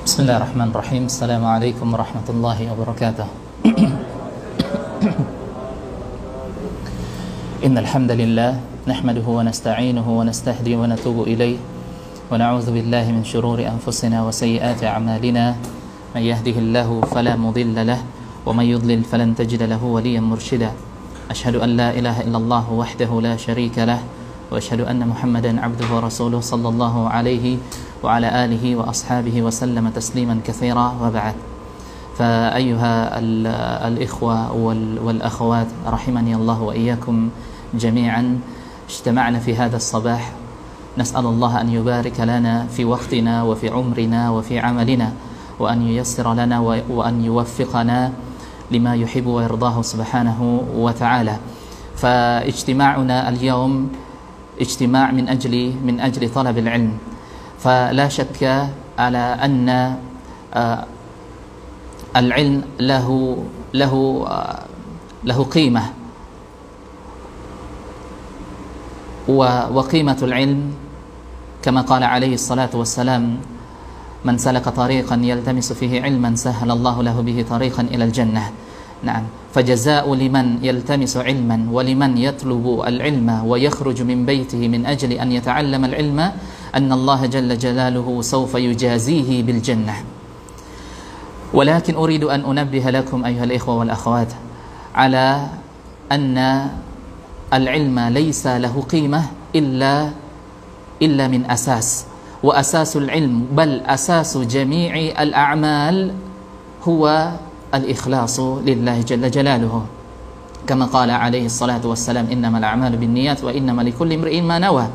Bismillahirrahmanirrahim. Assalamualaikum warahmatullahi wabarakatuh. Innal hamdalillah nahmaduhu wa nasta'inuhu wa nastahdihi wa natubu ilayh wa na'udzu billahi min shururi anfusina wa sayyiati a'malina. May yahdihillahu fala mudilla lahu wa may yudlil falan tajida lahu waliyyan murshida. Ashhadu an la ilaha illallah wahdahu la syarika lahu wa ashhadu anna Muhammadan 'abduhu wa rasuluhu sallallahu alaihi wa ala alihi wa ashabihi wa sallama tasliman katsira wa ba'd. فأيها الإخوة والأخوات رحمني الله وإياكم جميعا، اجتمعنا في هذا الصباح نسأل الله أن يبارك لنا في وقتنا وفي عمرنا وفي عملنا، وأن ييسر لنا وأن يوفقنا لما يحب ويرضاه سبحانه وتعالى. فاجتماعنا اليوم اجتماع من أجل طلب العلم، فلا شك على أن العلم له قيمة، وقيمة العلم كما قال عليه الصلاة والسلام: من سلك طريقا يلتمس فيه علما سهل الله له به طريقا إلى الجنة. نعم، فجزاء لمن يلتمس علما ولمن يطلب العلم ويخرج من بيته من أجل أن يتعلم العلم أن الله جل جلاله سوف يجازيه بالجنة. ولكن أريد أن أنبه لكم أيها الإخوة والأخوات على أن العلم ليس له قيمة إلا من أساس، وأساس العلم بل أساس جميع الأعمال هو الإخلاص لله جل جلاله، كما قال عليه الصلاة والسلام: إنما الأعمال بالنيات وإنما لكل امرئ ما نوى.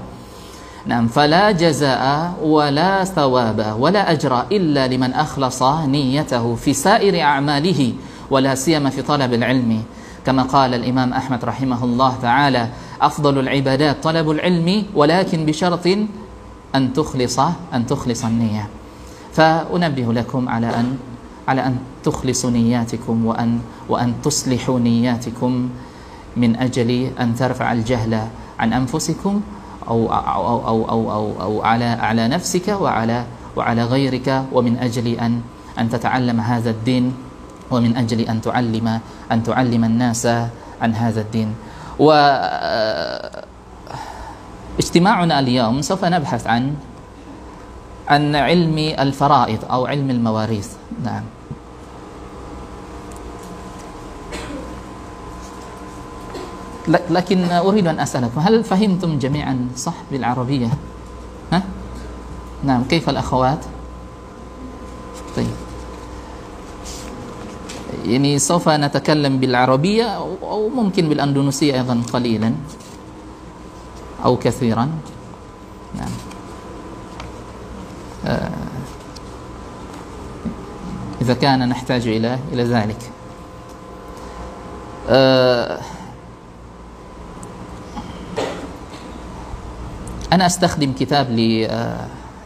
نعم، فلا جزاء ولا ثواب ولا أجر إلا لمن أخلص نيته في سائر أعماله، ولا سيما في طلب العلم، كما قال الإمام أحمد رحمه الله تعالى: أفضل العبادات طلب العلم ولكن بشرط أن تخلص النية. فأنبه لكم على أن تخلصوا نياتكم وأن تصلحوا نياتكم من أجل أن ترفع الجهل عن أنفسكم أو على نفسك وعلى غيرك، ومن أجل أن تتعلم هذا الدين، ومن أجل أن تعلم الناس عن هذا الدين. واجتماعنا اليوم سوف نبحث عن علم الفرائض أو علم المواريث. نعم، لكن أريد أن أسألكم: هل فهمتم جميعا صح بالعربية؟ ها؟ نعم، كيف الأخوات؟ طيب، يعني سوف نتكلم بالعربية أو ممكن بالأندونيسية أيضا قليلا أو كثيرا. نعم، إذا كان نحتاج إلى ذلك. أنا أستخدم كتاب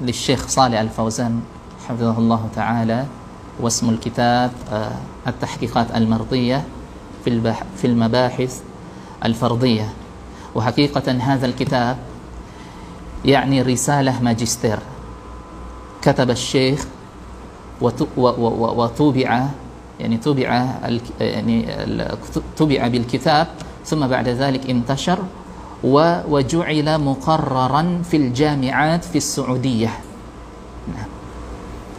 للشيخ صالح الفوزان حفظه الله تعالى، واسم الكتاب التحقيقات المرضية في المباحث الفرضية. وحقيقة هذا الكتاب يعني رسالة ماجستير كتب الشيخ وطبع، يعني طبع بالكتاب، ثم بعد ذلك انتشر وجعل مقررا في الجامعات في السعودية.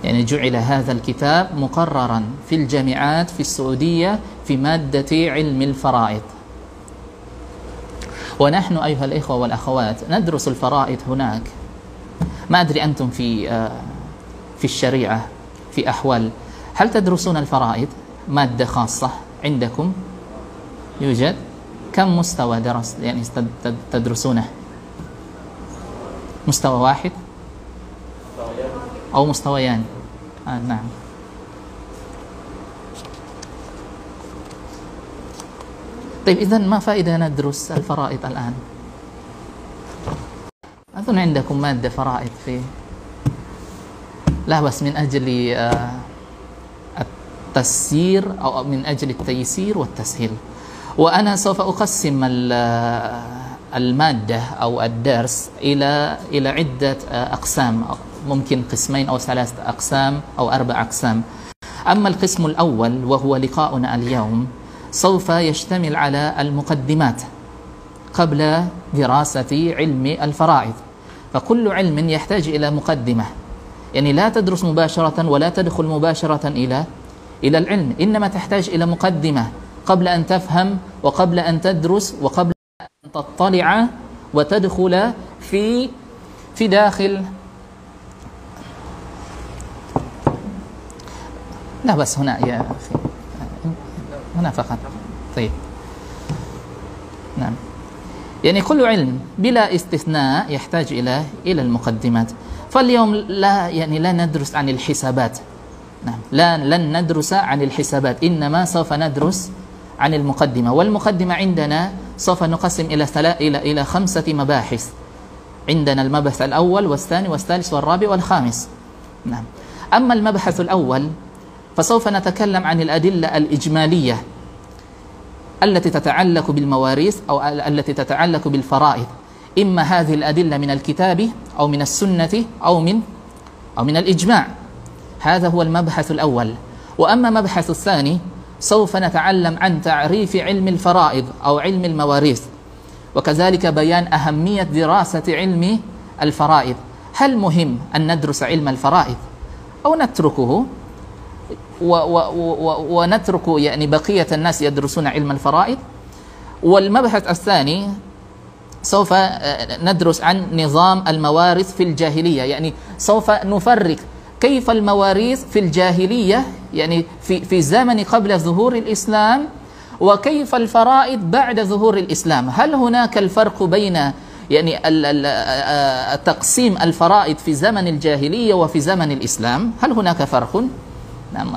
يعني جعل هذا الكتاب مقررا في الجامعات في السعودية في مادة علم الفرائض. ونحن أيها الإخوة والأخوات ندرس الفرائض هناك. ما أدري أنتم في الشريعة في أحوال، هل تدرسون الفرائض مادة خاصة عندكم؟ يوجد؟ كم مستوى درس يعني تدرسونه؟ مستوى واحد أو مستويان؟ نعم. طيب، إذن ما فائدة ندرس الفرائض الآن؟ أظن عندكم مادة فرائض لا، بس من أجل التسيير أو من أجل التيسير والتسهيل. وأنا سوف أقسم المادة أو الدرس إلى عدة أقسام ممكن قسمين أو 3 أقسام أو 4 أقسام. أما القسم الأول وهو لقاؤنا اليوم سوف يشتمل على المقدمات قبل دراسة علم الفرائض. فكل علم يحتاج إلى مقدمة، يعني لا تدرس مباشرة ولا تدخل مباشرة إلى العلم، إنما تحتاج إلى مقدمة قبل أن تفهم وقبل أن تدرس وقبل أن تطلع وتدخل في داخل. لا بس هنا يا أخي، هنا فقط. طيب نعم، يعني كل علم بلا استثناء يحتاج إلى المقدمات. فاليوم لا ندرس عن الحسابات، نعم، لن ندرس عن الحسابات، إنما سوف ندرس عن المقدمة. والمقدمة عندنا سوف نقسم إلى 5 مباحث. عندنا المبحث الأول والثاني والثالث والرابع والخامس. نعم. أما المبحث الأول فسوف نتكلم عن الأدلة الإجمالية التي تتعلق بالمواريث أو التي تتعلق بالفرائض، إما هذه الأدلة من الكتاب أو من السنة أو من الإجماع. هذا هو المبحث الأول. وأما المبحث الثاني سوف نتعلم عن تعريف علم الفرائض أو علم المواريث، وكذلك بيان أهمية دراسة علم الفرائض. هل مهم أن ندرس علم الفرائض أو نتركه ونترك يعني بقية الناس يدرسون علم الفرائض؟ والمبحث الثاني سوف ندرس عن نظام الموارث في الجاهلية، يعني سوف نفرق كيف المواريث في الجاهلية، يعني في زمن قبل ظهور الإسلام، وكيف الفرائض بعد ظهور الإسلام. هل هناك الفرق بين يعني تقسيم الفرائض في زمن الجاهلية وفي زمن الإسلام؟ هل هناك فرق؟ نعم،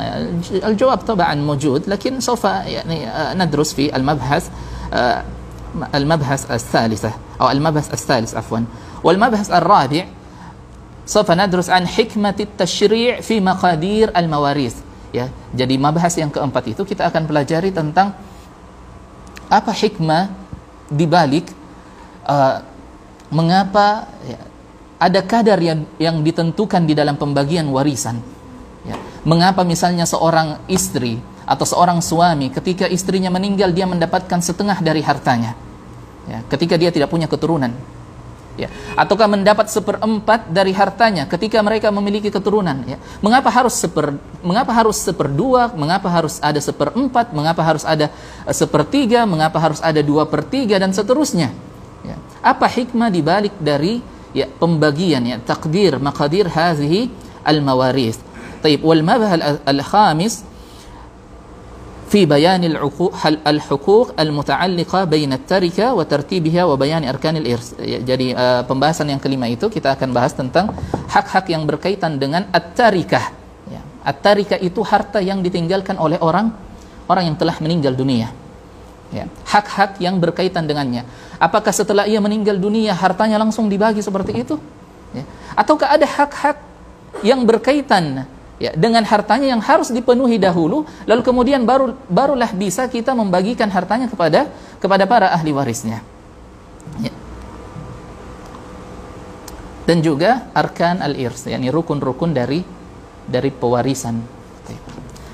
الجواب طبعا موجود، لكن سوف يعني ندرس في المبحث الثالث عفوا. والمبحث الرابع سوف ندرس عن حكمة التشريع في مقادير المواريث. Ya, jadi mabahas yang keempat itu kita akan pelajari tentang apa hikmah dibalik mengapa ada kadar yang ditentukan di dalam pembagian warisan. Ya, mengapa misalnya seorang istri atau seorang suami ketika istrinya meninggal dia mendapatkan setengah dari hartanya, ya, ketika dia tidak punya keturunan. Ya, ataukah mendapat 1/4 dari hartanya ketika mereka memiliki keturunan, ya. Mengapa harus 1/2, mengapa harus ada 1/4, mengapa harus ada 1/3, mengapa harus ada 2/3 dan seterusnya, ya. Apa hikmah dibalik dari pembagian, takdir maqadir hadhihi al-mawarith. Taib, wal mabhal al-khamis في بيان الحقوق المتعلقة بين التركة وترتيبها وبيان أركان الإرث. Jadi pembahasan yang kelima itu kita akan bahas tentang hak-hak yang berkaitan dengan at-tarikah. Ya, at-tarikah itu harta yang ditinggalkan oleh orang yang telah meninggal dunia. Ya, hak-hak yang berkaitan dengannya. Apakah setelah ia meninggal dunia hartanya langsung dibagi seperti itu? Ya. Ataukah ada hak-hak yang berkaitan dengan hartanya yang harus dipenuhi dahulu, lalu kemudian barulah bisa kita membagikan hartanya kepada para ahli warisnya. Ya. Dan juga arkan al-irs, yakni rukun-rukun dari pewarisan.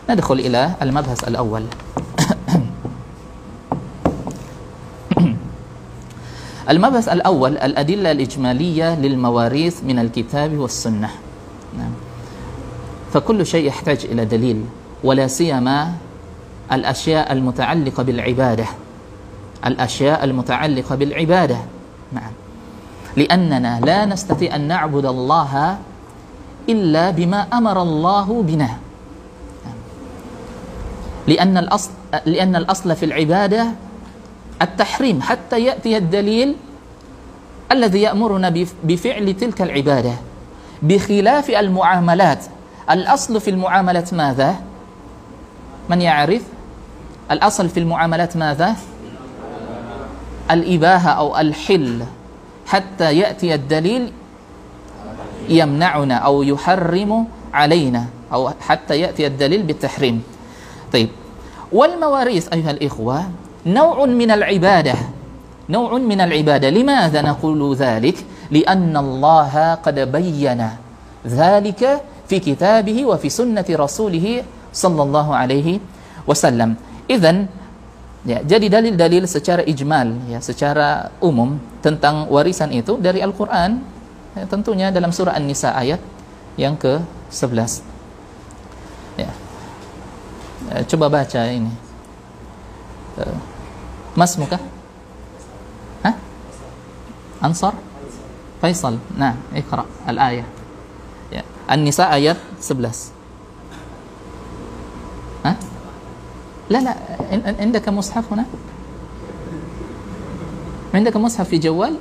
Nadkhul ila al-mabhas al-awwal. Al-mabhas al-awwal al-adilla al-ijmaliyah lil mawarith min al-kitab was-sunnah. Nah. فكل شيء يحتاج إلى دليل، ولا سيما الأشياء المتعلقة بالعبادة، الأشياء المتعلقة بالعبادة. نعم، لأننا لا نستطيع أن نعبد الله إلا بما أمر الله بنا، لأن الأصل في العبادة التحريم حتى يأتي الدليل الذي يأمرنا بفعل تلك العبادة، بخلاف المعاملات. الأصل في المعاملات ماذا؟ من يعرف؟ الأصل في المعاملات ماذا؟ الإباحة أو الحل، حتى يأتي الدليل يمنعنا أو يحرم علينا، أو حتى يأتي الدليل بالتحريم. طيب، والمواريث أيها الإخوة نوع من العبادة، نوع من العبادة. لماذا نقول ذلك؟ لأن الله قد بين dzalika fi kitabihi wa fi sunnati rasulih sallallahu alaihi wasallam. Idzan ya, jadi dalil-dalil secara ijmal ya, secara umum tentang warisan itu dari Al-Qur'an ya, tentunya dalam surah An-Nisa ayat yang ke-11 ya. Coba baca ini Mas Muka Hah? Ansar Faisal, nah iqra al-ayah ya. An-Nisa ayat 11. Hah? لا لا عندك مصحف هنا؟ عندك مصحف في جوال؟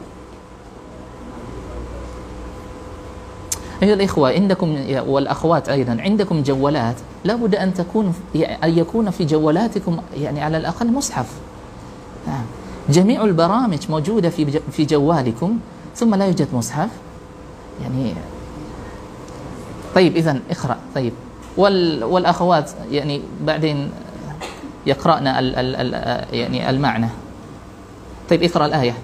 أيها الإخوة عندكم والأخوات أيضا عندكم جوالات لا بد أن يكون في جوالاتكم يعني على الأقل مصحف. نعم. جميع البرامج موجودة في جوالكم ثم لا يوجد مصحف يعني. طيب إذن اقرأ. طيب والأخوات يعني بعدين يقرأنا يعني المعنى. طيب اقرأ الآية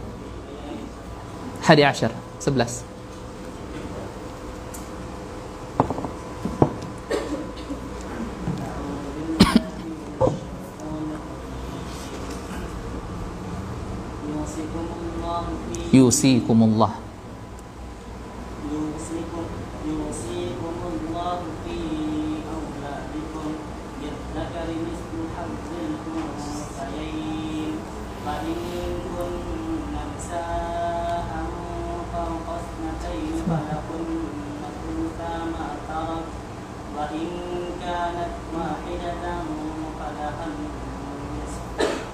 11 11. يوصيكم الله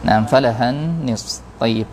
نعم فلها النصف. طيب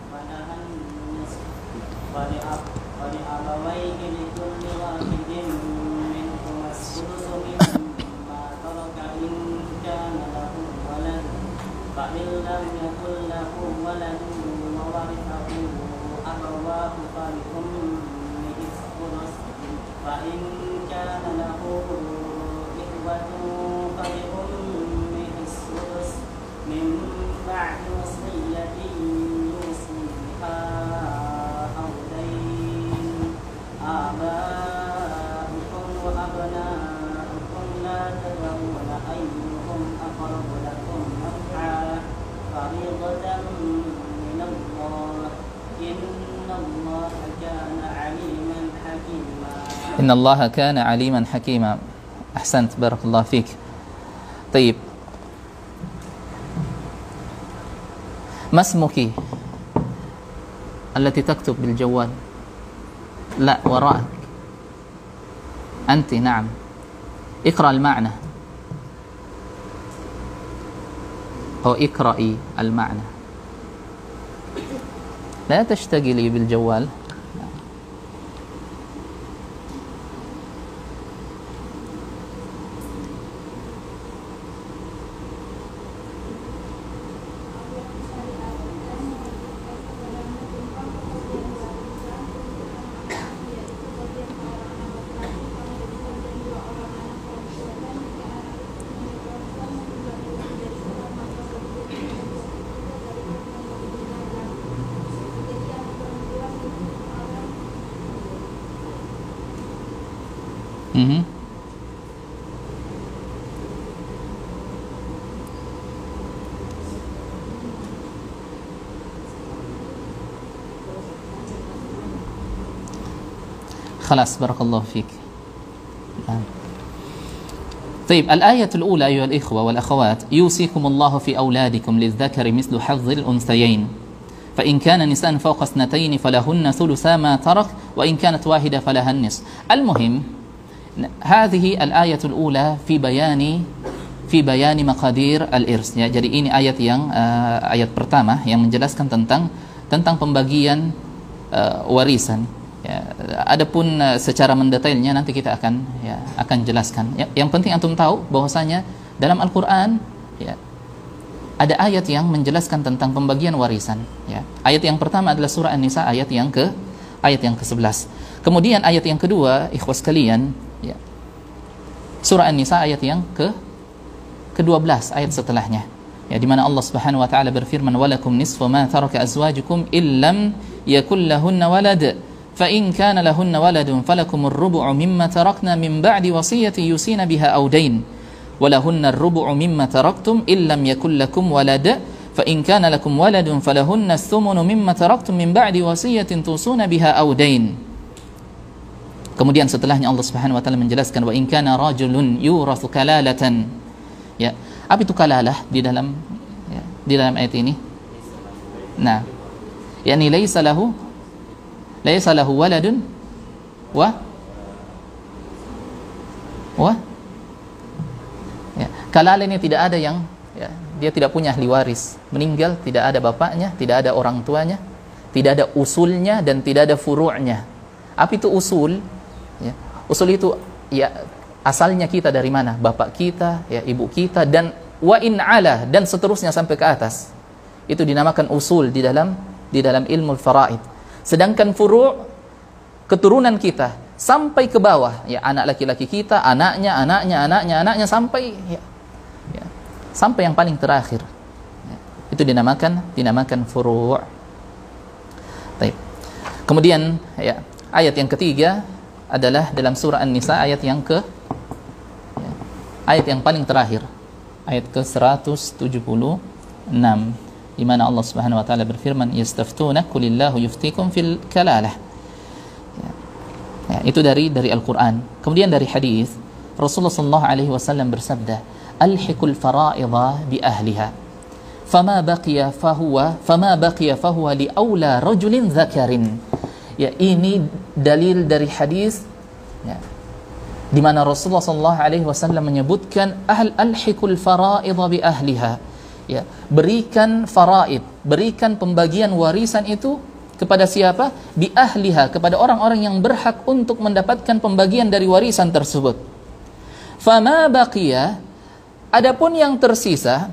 إن الله كان عليما حكيما. أحسنت بارك الله فيك. طيب ما اسمك التي تكتب بالجوال؟ لا وراءك أنت. نعم اقرأ المعنى أو اقرأي المعنى لا تشتغلي بالجوال. خلاص بارك الله فيك. طيب الآية الأولى أيها الإخوة والأخوات يوصيكم الله في أولادكم للذكر مثل حظ الأنثيين فإن كان نساء فوق اثنتين فلهن ثلثا ما ترك وإن كانت واحدة فلها النصف. المهم هذه الآية الأولى في بيان مقادير الإرث ya. Jadi ini ayat yang ayat pertama yang menjelaskan tentang pembagian warisan ya. Adapun secara mendetailnya nanti kita akan jelaskan ya. Yang penting antum tahu bahwasanya dalam Al-Qur'an ya ada ayat yang menjelaskan tentang pembagian warisan ya. Ayat yang pertama adalah surah An-Nisa ayat yang ke-11. Kemudian ayat yang kedua ikhwas sekalian ya, surah An-Nisa ayat yang ke-12 ayat setelahnya ya, di mana Allah Subhanahu wa taala berfirman walakum nisfu ma taraka azwajukum illam yakul lahunna walad fa in kana lahunna waladun falakumur rubu'u mimma tarakna min ba'di wasiyati yusina biha aw dain wa lahunna ar-rubu'u mimma taraktum illam yakul lakum walad fa in kana lakum waladun falahunna ath-thumunu mimma taraktum min ba'di wasiyatin tusuna biha aw dain. Kemudian setelahnya Allah Subhanahu wa taala menjelaskan wa in kana rajulun yurathu kalalatan. Ya, apa itu kalalah di dalam ayat ini? Nah, yakni laisa lahu waladun wa ya, kalalah ini tidak ada yang dia tidak punya ahli waris, meninggal tidak ada bapaknya, tidak ada orang tuanya, tidak ada usulnya dan tidak ada furu'nya. Apa itu usul? Ya, usul itu ya asalnya kita dari mana? Bapak kita, ya ibu kita, dan wa in ala dan seterusnya sampai ke atas. Itu dinamakan usul di dalam ilmu faraid. Sedangkan furu' keturunan kita sampai ke bawah, ya anak laki-laki kita, anaknya sampai sampai yang paling terakhir. Ya, itu dinamakan furu'. Baik. Kemudian ya, ayat yang ketiga adalah dalam surah An-Nisa ayat yang ayat yang paling terakhir, ayat ke-176, di mana Allah Subhanahu wa taala berfirman yastaftunak qulillahu yuftikum fil kalalah. Ya, itu dari Al-Qur'an. Kemudian dari hadis Rasulullah sallallahu alaihi wasallam bersabda, alhiqul fara'idha bi ahliha fama baqiya fahuwa li aula rajulin dzakarin. Ya, ini dalil dari hadis ya, di mana Rasulullah sallallahu alaihi wasallam menyebutkan alhiqul fara'idha bi ahliha. Ya, berikan faraid, berikan pembagian warisan itu kepada siapa? Bi ahliha, kepada orang-orang yang berhak untuk mendapatkan pembagian dari warisan tersebut. Fama baqiya, adapun yang tersisa,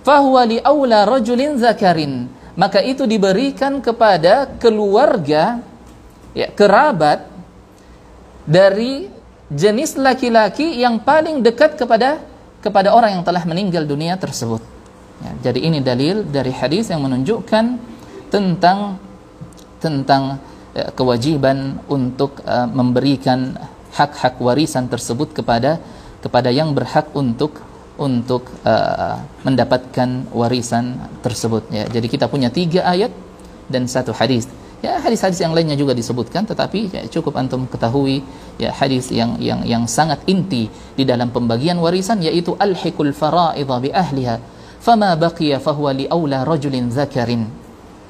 fahuwa li aula rajulin zakarin, maka itu diberikan kepada keluarga, ya, kerabat dari jenis laki-laki yang paling dekat kepada orang yang telah meninggal dunia tersebut. Ya, jadi ini dalil dari hadis yang menunjukkan tentang kewajiban untuk memberikan hak-hak warisan tersebut kepada yang berhak untuk mendapatkan warisan tersebut. Ya, jadi kita punya 3 ayat dan 1 hadis. Ya, hadis-hadis yang lainnya juga disebutkan, tetapi ya, cukup antum ketahui ya hadis yang sangat inti di dalam pembagian warisan, yaitu alhiqul fara'idha bi ahliha fama baqiya fahuwa li aula rajulin zakarin.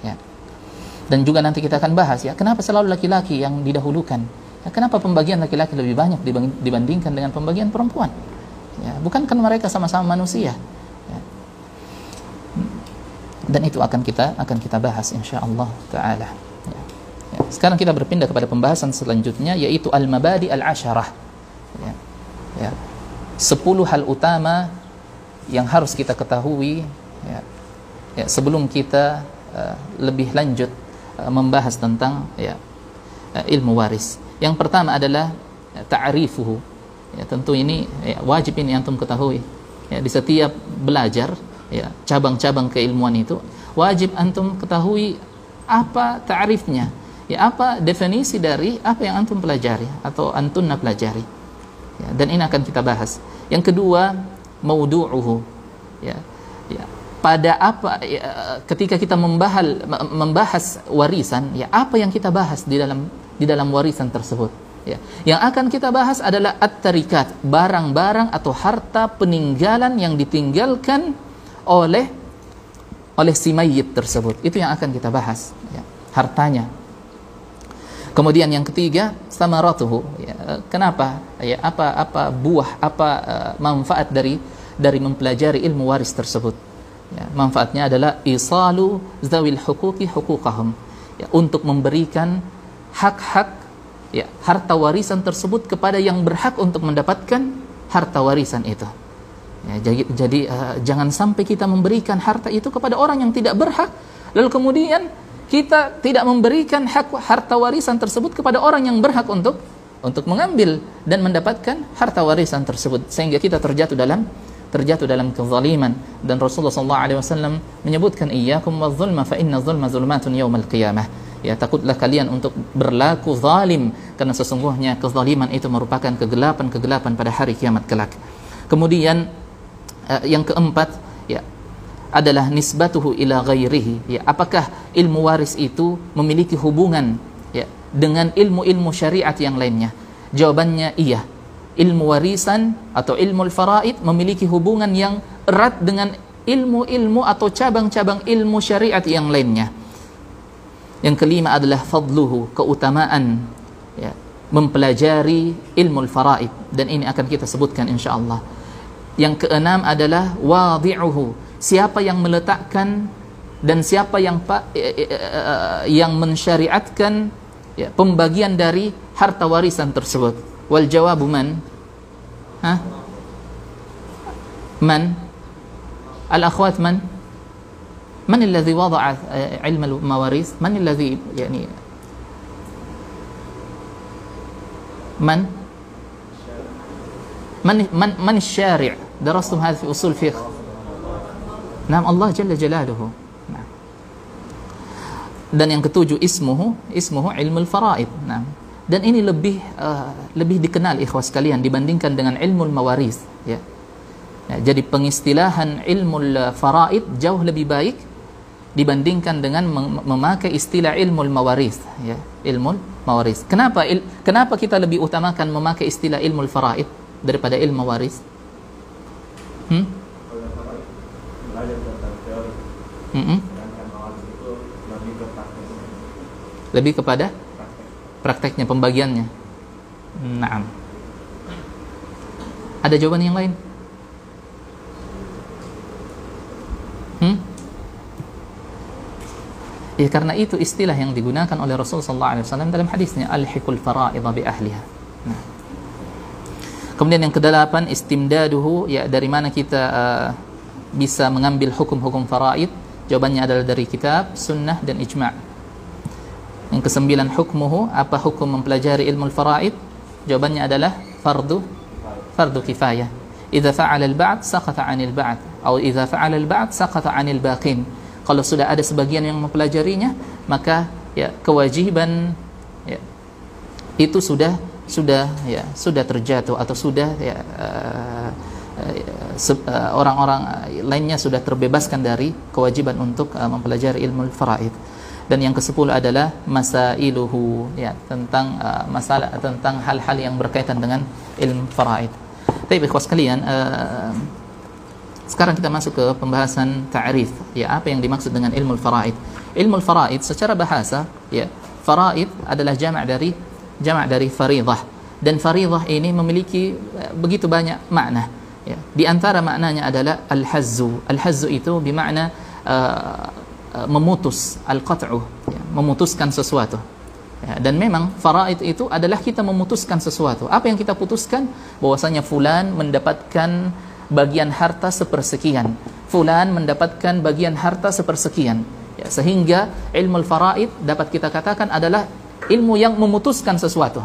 Ya. Dan juga nanti kita akan bahas ya, kenapa selalu laki-laki yang didahulukan? Ya, kenapa pembagian laki-laki lebih banyak dibandingkan dengan pembagian perempuan? Ya, bukankah mereka sama-sama manusia? Ya. Dan itu akan kita bahas insyaallah taala. Ya. Ya. Sekarang kita berpindah kepada pembahasan selanjutnya, yaitu al-mabadi al-asharah. Ya. Ya. 10 hal utama yang harus kita ketahui ya, ya, sebelum kita lebih lanjut membahas tentang ya, ilmu waris. Yang pertama adalah ta'rifuhu. Ya, tentu ini ya, wajib ini antum ketahui. Ya, di setiap belajar ya, cabang-cabang keilmuan itu wajib antum ketahui apa ta'rifnya. Ya, apa definisi dari apa yang antum pelajari atau antunna pelajari. Ya, dan ini akan kita bahas. Yang kedua, maudu'uhu. Ya, ya. Pada apa ya, ketika kita membahas warisan, ya apa yang kita bahas di dalam warisan tersebut? Ya. Yang akan kita bahas adalah at-tarikat, barang-barang atau harta peninggalan yang ditinggalkan oleh si mayyit tersebut. Itu yang akan kita bahas, ya, hartanya. Kemudian yang ketiga, samaratuhu. Ya, kenapa? Ya, apa buah, apa manfaat dari mempelajari ilmu waris tersebut? Ya, manfaatnya adalah isalu zawil huquqi huquqahum. Ya, untuk memberikan hak-hak ya, harta warisan tersebut kepada yang berhak untuk mendapatkan harta warisan itu. Ya, jadi jangan sampai kita memberikan harta itu kepada orang yang tidak berhak, lalu kemudian kita tidak memberikan hak harta warisan tersebut kepada orang yang berhak untuk mengambil dan mendapatkan harta warisan tersebut, sehingga kita terjatuh dalam kezaliman. Dan Rasulullah SAW menyebutkan iyyakum wadh-dhulma fa inna dhulma zulmatun yaumal qiyamah. Ya, takutlah kalian untuk berlaku zalim, karena sesungguhnya kezaliman itu merupakan kegelapan-kegelapan pada hari kiamat kelak. Kemudian yang keempat, ya, adalah nisbatuhu ila ghairihi. Ya, apakah ilmu waris itu memiliki hubungan, ya, dengan ilmu-ilmu syariat yang lainnya? Jawabannya iya. Ilmu warisan atau ilmu faraid memiliki hubungan yang erat dengan ilmu-ilmu atau cabang-cabang ilmu syariat yang lainnya. Yang kelima adalah fadluhu, keutamaan, ya, mempelajari ilmu faraid, dan ini akan kita sebutkan insyaallah. Yang keenam adalah wadi'uhu, siapa yang meletakkan dan siapa yang mensyariatkan, ya, pembagian dari harta warisan tersebut. Wal jawabu man? Man? Al-akhwat man? Man alladhi wada'a ilm al-mawaris? Man alladhi yani man? Man الشارع درستم هذا في أصول فقه. نعم الله جل جلاله. نعم. Dan yang ketujuh ismuhu ilmu faraid. Nah, dan ini lebih dikenal ikhwas sekalian dibandingkan dengan ilmu mawaris, ya. Ya, jadi pengistilahan ilmu faraid jauh lebih baik dibandingkan dengan memakai istilah ilmu mawaris, ya, ilmu mawaris. Kenapa kita lebih utamakan memakai istilah ilmu faraid daripada ilmu mawaris? Lebih kepada prakteknya, pembagiannya. Naam. Ada jawaban yang lain? Ya, karena itu istilah yang digunakan oleh Rasul sallallahu alaihi wasallam dalam hadisnya, alhiqul fara'idha bi ahliha. Nah. Kemudian yang kedelapan, istimdaduhu, ya, dari mana kita bisa mengambil hukum-hukum faraid? Jawabannya adalah dari kitab, sunnah, dan ijma'. Yang kesembilan, hukmuhu, apa hukum mempelajari ilmu faraid? Jawabannya adalah fardu kifayah. Idza fa'ala al-ba'd saqata 'anil ba'd, atau idza fa'ala al-ba'd saqata 'anil baqin. Kalau sudah ada sebagian yang mempelajarinya, maka, ya, kewajiban, ya, itu sudah terjatuh, atau sudah, ya, orang-orang lainnya sudah terbebaskan dari kewajiban untuk mempelajari ilmu faraid. Dan yang ke-10 adalah masailuhu, ya, tentang masalah, tentang hal-hal yang berkaitan dengan ilmu faraid. Tapi ikhwas sekalian, sekarang kita masuk ke pembahasan ta'rif, ya, apa yang dimaksud dengan ilmu faraid. Ilmu faraid secara bahasa, ya, faraid adalah jama' dari faridah, dan faridah ini memiliki begitu banyak makna, ya. Di antara maknanya adalah al-hazzu. Al-hazzu itu bermakna memutus, al-qat'u, ya, memutuskan sesuatu, ya. Dan memang faraid itu adalah kita memutuskan sesuatu. Apa yang kita putuskan? Bahwasanya fulan mendapatkan bagian harta sepersekian, fulan mendapatkan bagian harta sepersekian, ya, sehingga ilmu faraid dapat kita katakan adalah ilmu yang memutuskan sesuatu,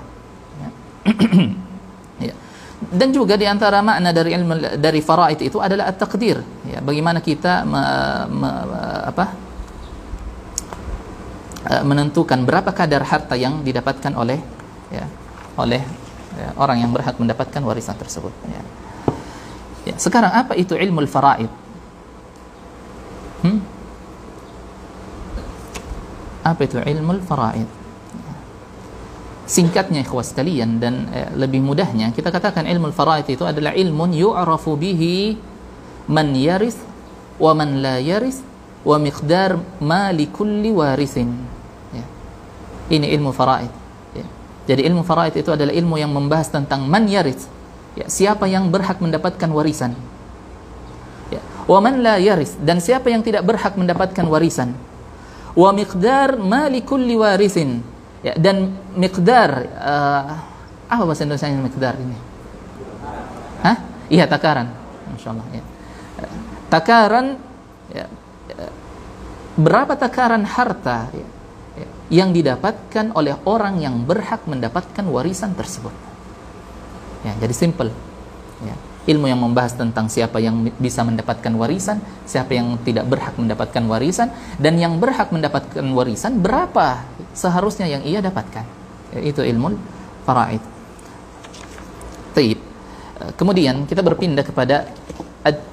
ya. Ya. Dan juga di antara makna dari ilmu dari faraid itu adalah at-taqdir, ya, bagaimana kita menentukan berapa kadar harta yang didapatkan oleh orang yang berhak mendapatkan warisan tersebut, ya. Ya, sekarang apa itu ilmu faraid? Apa itu ilmu faraid? Singkatnya ikhwas sekalian, dan lebih mudahnya kita katakan ilmu faraid itu adalah ilmun yu'rafu bihi man yaris wa man la yaris wa miqdar ma li kulli warisin, ya. Ini ilmu faraid, ya. Jadi ilmu faraid itu adalah ilmu yang membahas tentang man yaris, ya, siapa yang berhak mendapatkan warisan, ya. Wa man la yaris, dan siapa yang tidak berhak mendapatkan warisan. Wa miqdar ma li kulli warisin, ya, dan miqdar, apa bahasa Indonesianya miqdar ini? Iya, takaran. Masyaallah, ya. Takaran, ya, berapa takaran harta, ya, yang didapatkan oleh orang yang berhak mendapatkan warisan tersebut. Ya, jadi simple. Ya. ilmu yang membahas tentang siapa yang bisa mendapatkan warisan, siapa yang tidak berhak mendapatkan warisan, dan yang berhak mendapatkan warisan berapa seharusnya yang ia dapatkan. Itu ilmu faraid. Taib. Kemudian kita berpindah kepada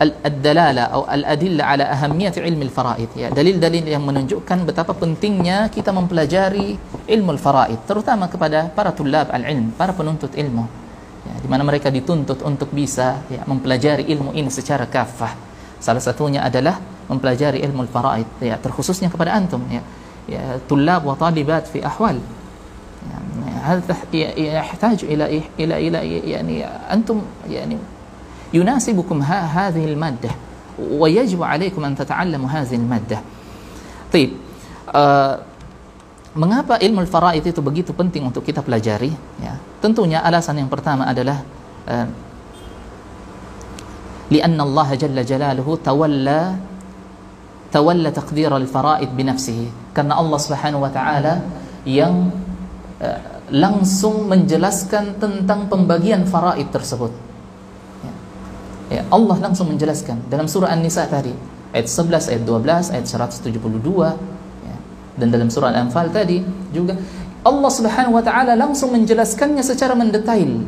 ad-dalala atau al-adilla ala ahammiyati ilmi al-faraid, ya, dalil-dalil yang menunjukkan betapa pentingnya kita mempelajari ilmu al-faraid, terutama kepada para tulab al-ilm, para penuntut ilmu, ya, di mana mereka dituntut untuk bisa, ya, mempelajari ilmu ini secara kafah. Salah satunya adalah mempelajari ilmu al-faraid, ya, terkhususnya kepada antum, ya, ya tulab wa talibat fi ahwal, هذا يحتاج إلى يعني أنتم يعني يناسبكم هذه المادة ويجب عليكم أن تتعلموا هذه المادة. طيب, mengapa ilmu al-faraid itu begitu penting untuk kita pelajari? Ya, tentunya alasan yang pertama adalah لأن الله جل جلاله تولى تقدير الفرائض بنفسه, karena Allah Subhanahu wa taala yang langsung menjelaskan tentang pembagian faraid tersebut. Ya, Allah langsung menjelaskan dalam surah An-Nisa tadi, ayat 11, ayat 12, ayat 172, ya. Dan dalam surah Al-Anfal tadi juga Allah Subhanahu wa taala langsung menjelaskannya secara mendetail.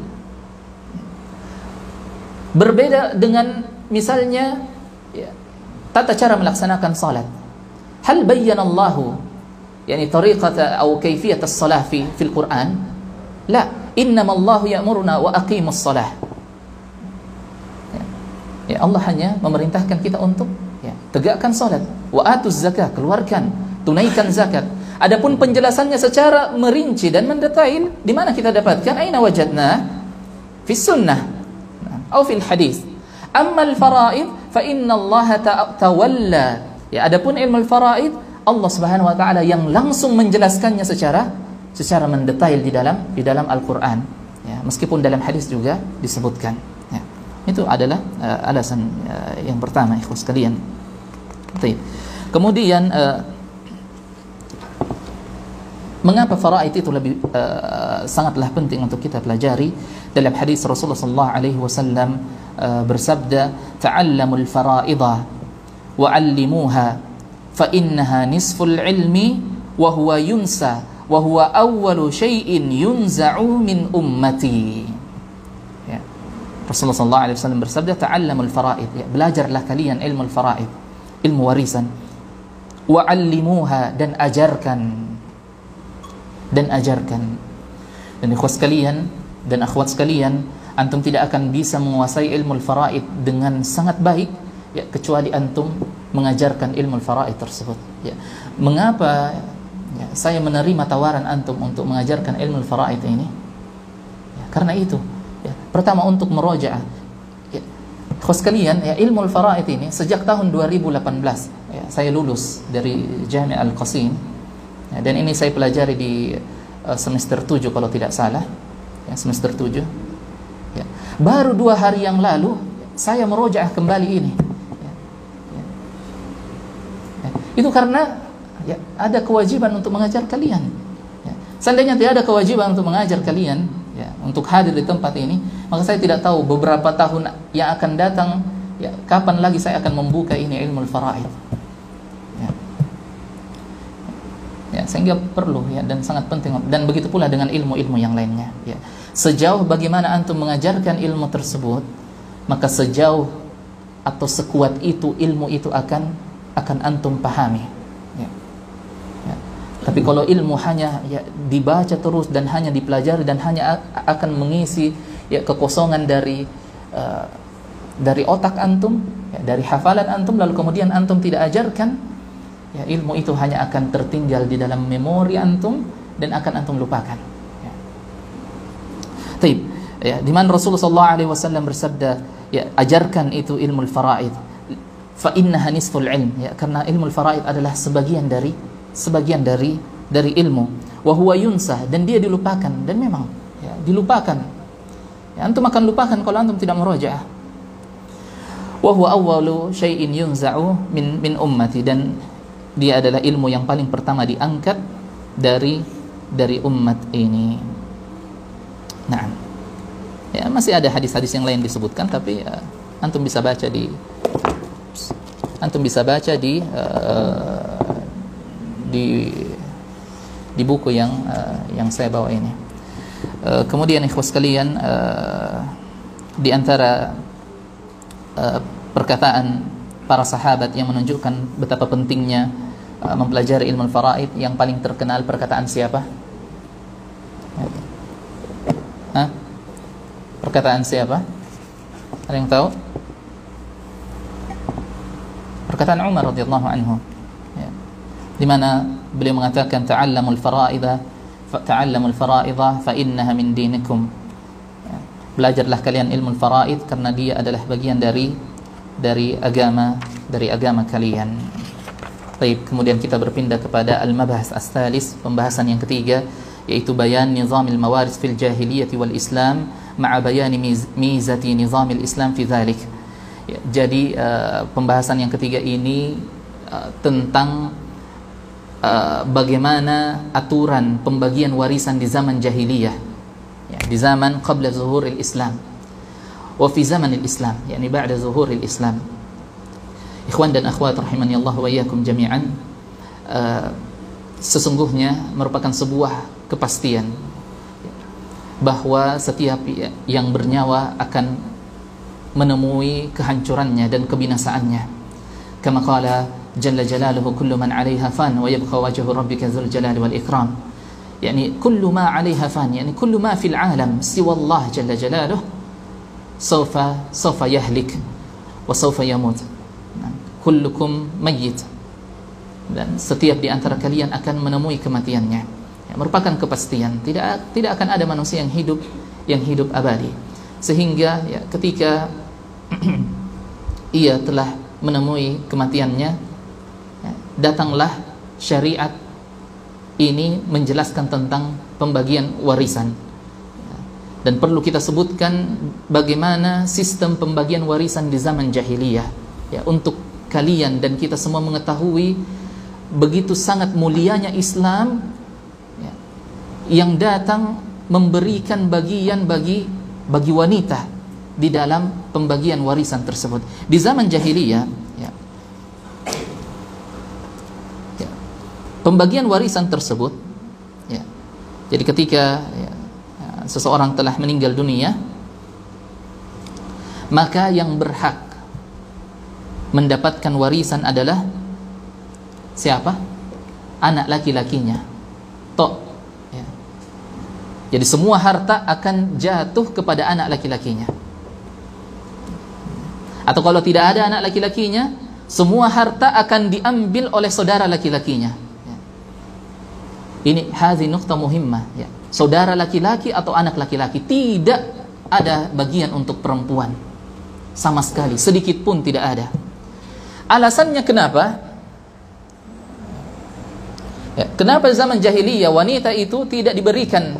Berbeda dengan misalnya, ya, tata cara melaksanakan salat. Hal bayyana Allahu يعني طريقة أو كيفية الصلاة في القرآن؟ لا, إنما الله يأمرنا وأقيموا الصلاة. Ya, Allah hanya memerintahkan kita untuk, ya, tegakkan salat, wa atuz zakah, keluarkan, tunaikan zakat. Adapun penjelasannya secara merinci dan mendetail, di mana kita dapatkan? Aina wajadna? Fi sunnah atau fil hadis. Amma al-faraid fa inna Allah tawalla. Ya, adapun ilmu al-faraid, Allah Subhanahu wa taala yang langsung menjelaskannya secara mendetail di dalam Al-Qur'an, ya, meskipun dalam hadis juga disebutkan, ya. Itu adalah alasan yang pertama, ikhwas sekalian. Kemudian mengapa faraid itu lebih sangatlah penting untuk kita pelajari? Dalam hadis Rasulullah sallallahu alaihi wasallam bersabda, "Ta'allamul fara'idha wa 'allimuha فإنها نصف العلم وهو ينسى وهو أول شيء ينزع من أمتي." Ya. Rasulullah SAW bersabda, "Ta'allamul faraid", ya, belajarlah kalian ilmu al-faraid, ilmu warisan. "Wa'allimuha", dan ajarkan. Dan ikhwas sekalian dan akhwat sekalian, antum tidak akan bisa menguasai ilmu al-faraid dengan sangat baik, ya, kecuali antum mengajarkan ilmu al-faraid tersebut. Ya. Mengapa, ya, saya menerima tawaran antum untuk mengajarkan ilmu al-faraid ini? Ya, karena itu, ya, pertama untuk merojaah. Ya, khos kalian, ya, ilmu al-faraid ini sejak tahun 2018, ya, saya lulus dari Jami' Al-Qasim, ya, dan ini saya pelajari di semester 7 kalau tidak salah, ya, semester 7. Ya. Baru 2 hari yang lalu saya merojaah kembali ini. Itu karena, ya, ada kewajiban untuk mengajar kalian. Ya. Seandainya tidak ada kewajiban untuk mengajar kalian, ya, untuk hadir di tempat ini, maka saya tidak tahu beberapa tahun yang akan datang, ya, kapan lagi saya akan membuka ini ilmu al-faraid. Ya. Ya, sehingga perlu, ya, dan sangat penting, dan begitu pula dengan ilmu-ilmu yang lainnya. Ya. Sejauh bagaimana antum mengajarkan ilmu tersebut, maka sejauh atau sekuat itu ilmu itu akan antum pahami, ya. Ya. Tapi kalau ilmu hanya, ya, dibaca terus dan hanya dipelajari dan hanya akan mengisi, ya, kekosongan dari otak antum, ya, dari hafalan antum, lalu kemudian antum tidak ajarkan, ya, ilmu itu hanya akan tertinggal di dalam memori antum dan akan antum lupakan. Ya. Taib, ya, di mana Rasulullah SAW bersabda, ya, ajarkan itu ilmu al-faraid, fa innaha nisful ilm, ya, karena ilmu al-faraid adalah sebagian dari ilmu, wa huwa yunsa, dan dia dilupakan, dan memang, ya, dilupakan, ya, antum akan lupakan kalau antum tidak murojaah. Wa huwa awwalu syai'in yunza'u min ummati, dan dia adalah ilmu yang paling pertama diangkat dari umat ini. Nah, Ya, masih ada hadis-hadis yang lain disebutkan, tapi antum bisa baca di di buku yang saya bawa ini. Kemudian ikhwas sekalian, di antara perkataan para sahabat yang menunjukkan betapa pentingnya mempelajari ilmu faraid, yang paling terkenal perkataan siapa? Perkataan siapa? Ada yang tahu? Perkataan Umar radhiyallahu anhu, ya, di mana beliau mengatakan ta'allamul faraida fa innaha min dinikum. Ya, belajarlah kalian ilmu faraid karena dia adalah bagian dari agama kalian. Baik, kemudian kita berpindah kepada al-mabahas as-salis, pembahasan yang ketiga, yaitu bayan nizamil mawaris fil jahiliyah wal Islam ma'a bayani mizati nizamil Islam fi dhalik. Ya, jadi pembahasan yang ketiga ini tentang bagaimana aturan pembagian warisan di zaman jahiliyah, ya, di zaman qabla zuhuril Islam wa fi zamanil Islam, yakni ba'da zuhuril Islam. Ikhwan dan akhwat rahimani Allah wa iyyakum jami'an, sesungguhnya merupakan sebuah kepastian bahwa setiap yang bernyawa akan menemui kehancurannya dan kebinasaannya. Kama qala jalla jalaluhu kullu man 'alaiha fan wa yabqa wajhu rabbika dzul jalali wal ikram. Yani kullu ma 'alaiha fan, yani kullu ma fil 'alam siwa Allah jalla jalaluhu sawfa yahlik wa sawfa yamut. Kullukum mayyit. Dan setiap di antara kalian akan menemui kematiannya. Ya, merupakan kepastian, tidak akan ada manusia yang hidup abadi. Sehingga ya, ketika ia telah menemui kematiannya, ya, datanglah syariat ini menjelaskan tentang pembagian warisan. Ya, dan perlu kita sebutkan bagaimana sistem pembagian warisan di zaman jahiliyah, ya, untuk kalian dan kita semua mengetahui begitu sangat mulianya Islam, ya, yang datang memberikan bagian bagi wanita di dalam pembagian warisan tersebut. Di zaman jahiliyah, ya, ya, pembagian warisan tersebut, ya, jadi ketika ya, seseorang telah meninggal dunia, maka yang berhak mendapatkan warisan adalah siapa? Anak laki-lakinya. Tok. Ya. Jadi semua harta akan jatuh kepada anak laki-lakinya. Atau kalau tidak ada anak laki-lakinya, semua harta akan diambil oleh saudara laki-lakinya. Ya. Ini hadhi nuqta muhimmah. Ya. Saudara laki-laki atau anak laki-laki, tidak ada bagian untuk perempuan sama sekali, sedikit pun tidak ada. Alasannya kenapa? Ya, kenapa zaman jahiliyah wanita itu tidak diberikan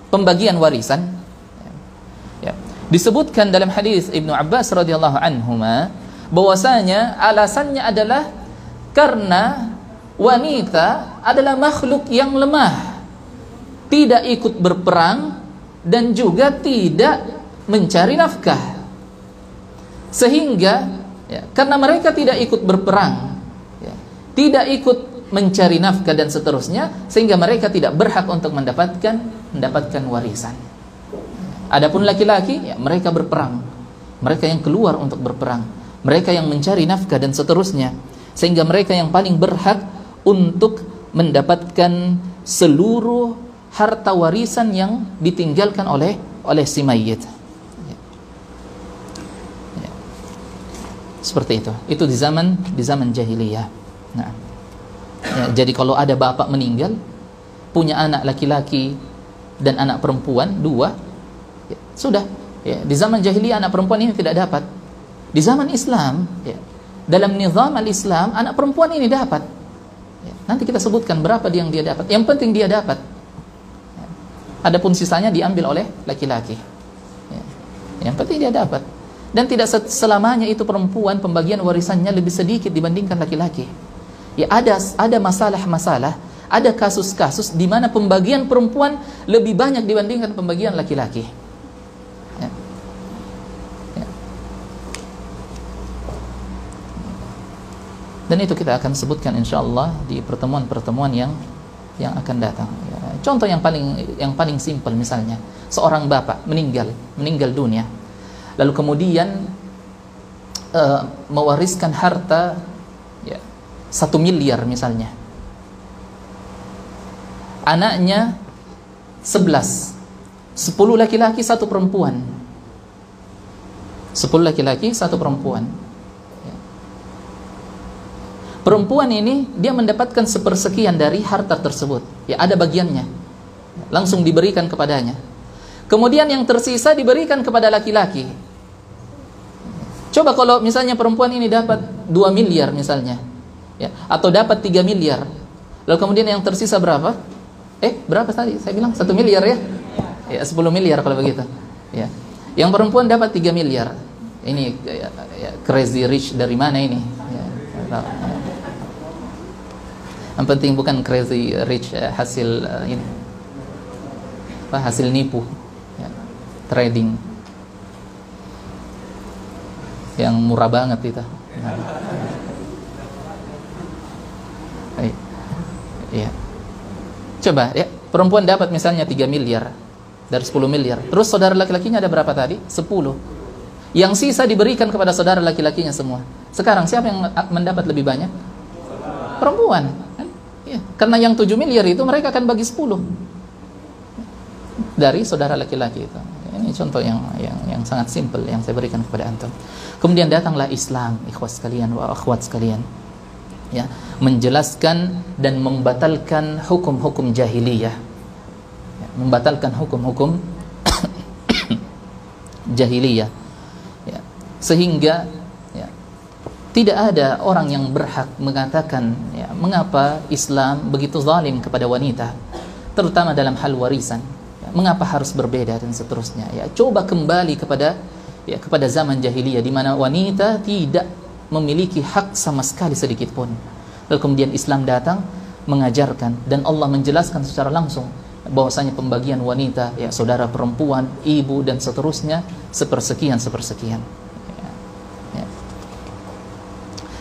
pembagian warisan? Ya, disebutkan dalam hadis Ibnu Abbas radhiyallahu anhuma bahwasanya alasannya adalah karena wanita adalah makhluk yang lemah, tidak ikut berperang dan juga tidak mencari nafkah. Sehingga ya, karena mereka tidak ikut berperang, ya, tidak ikut mencari nafkah dan seterusnya, sehingga mereka tidak berhak untuk mendapatkan warisan. Adapun laki-laki, ya, mereka berperang, mereka yang keluar untuk berperang, mereka yang mencari nafkah dan seterusnya, sehingga mereka yang paling berhak untuk mendapatkan seluruh harta warisan yang ditinggalkan oleh si mayit. Seperti itu di zaman jahiliyah. Nah, ya, jadi kalau ada bapak meninggal, punya anak laki-laki dan anak perempuan dua, ya, sudah. Ya, di zaman jahiliyah anak perempuan ini tidak dapat. Di zaman Islam, ya, dalam nizam al-Islam anak perempuan ini dapat. Ya, nanti kita sebutkan berapa yang dia dapat. Yang penting dia dapat. Ya, adapun sisanya diambil oleh laki-laki. Ya, yang penting dia dapat. Dan tidak selamanya itu perempuan pembagian warisannya lebih sedikit dibandingkan laki-laki. Ya, ada masalah-masalah, ada kasus-kasus di mana pembagian perempuan lebih banyak dibandingkan pembagian laki-laki. Dan itu kita akan sebutkan insyaallah di pertemuan-pertemuan yang akan datang. Ya, contoh yang paling simpel misalnya, seorang bapak meninggal dunia, lalu kemudian mewariskan harta ya, 1 miliar misalnya. Anaknya 11, 10 laki-laki 1 perempuan. 10 laki-laki 1 perempuan. Perempuan ini dia mendapatkan sepersekian dari harta tersebut. Ya, ada bagiannya. Langsung diberikan kepadanya. Kemudian yang tersisa diberikan kepada laki-laki. Coba kalau misalnya perempuan ini dapat 2 miliar misalnya. Ya, atau dapat 3 miliar. Lalu kemudian yang tersisa berapa? Berapa tadi? Saya bilang 1 miliar ya? Ya, 10 miliar kalau begitu. Ya. Yang perempuan dapat 3 miliar. Ini ya, crazy rich dari mana ini? Ya, yang penting bukan crazy rich hasil ini hasil nipu ya, trading yang murah banget itu. Ya. Coba ya, perempuan dapat misalnya 3 miliar dari 10 miliar. Terus saudara laki-lakinya ada berapa tadi? 10. Yang sisa diberikan kepada saudara laki-lakinya semua. Sekarang siapa yang mendapat lebih banyak? Perempuan. Ya, karena yang 7 miliar itu mereka akan bagi 10 dari saudara laki-laki itu. Ini contoh yang sangat simpel yang saya berikan kepada antum. Kemudian datanglah Islam, ikhwas sekalian wa akhwat sekalian. Ya, menjelaskan dan membatalkan hukum-hukum jahiliyah. Ya, membatalkan hukum-hukum jahiliyah. Ya, sehingga tidak ada orang yang berhak mengatakan ya, mengapa Islam begitu zalim kepada wanita, terutama dalam hal warisan. Ya, mengapa harus berbeda dan seterusnya. Ya, coba kembali kepada zaman jahiliyah di mana wanita tidak memiliki hak sama sekali sedikit pun. Lalu kemudian Islam datang mengajarkan dan Allah menjelaskan secara langsung bahwasanya pembagian wanita, ya, saudara perempuan, ibu dan seterusnya sepersekian.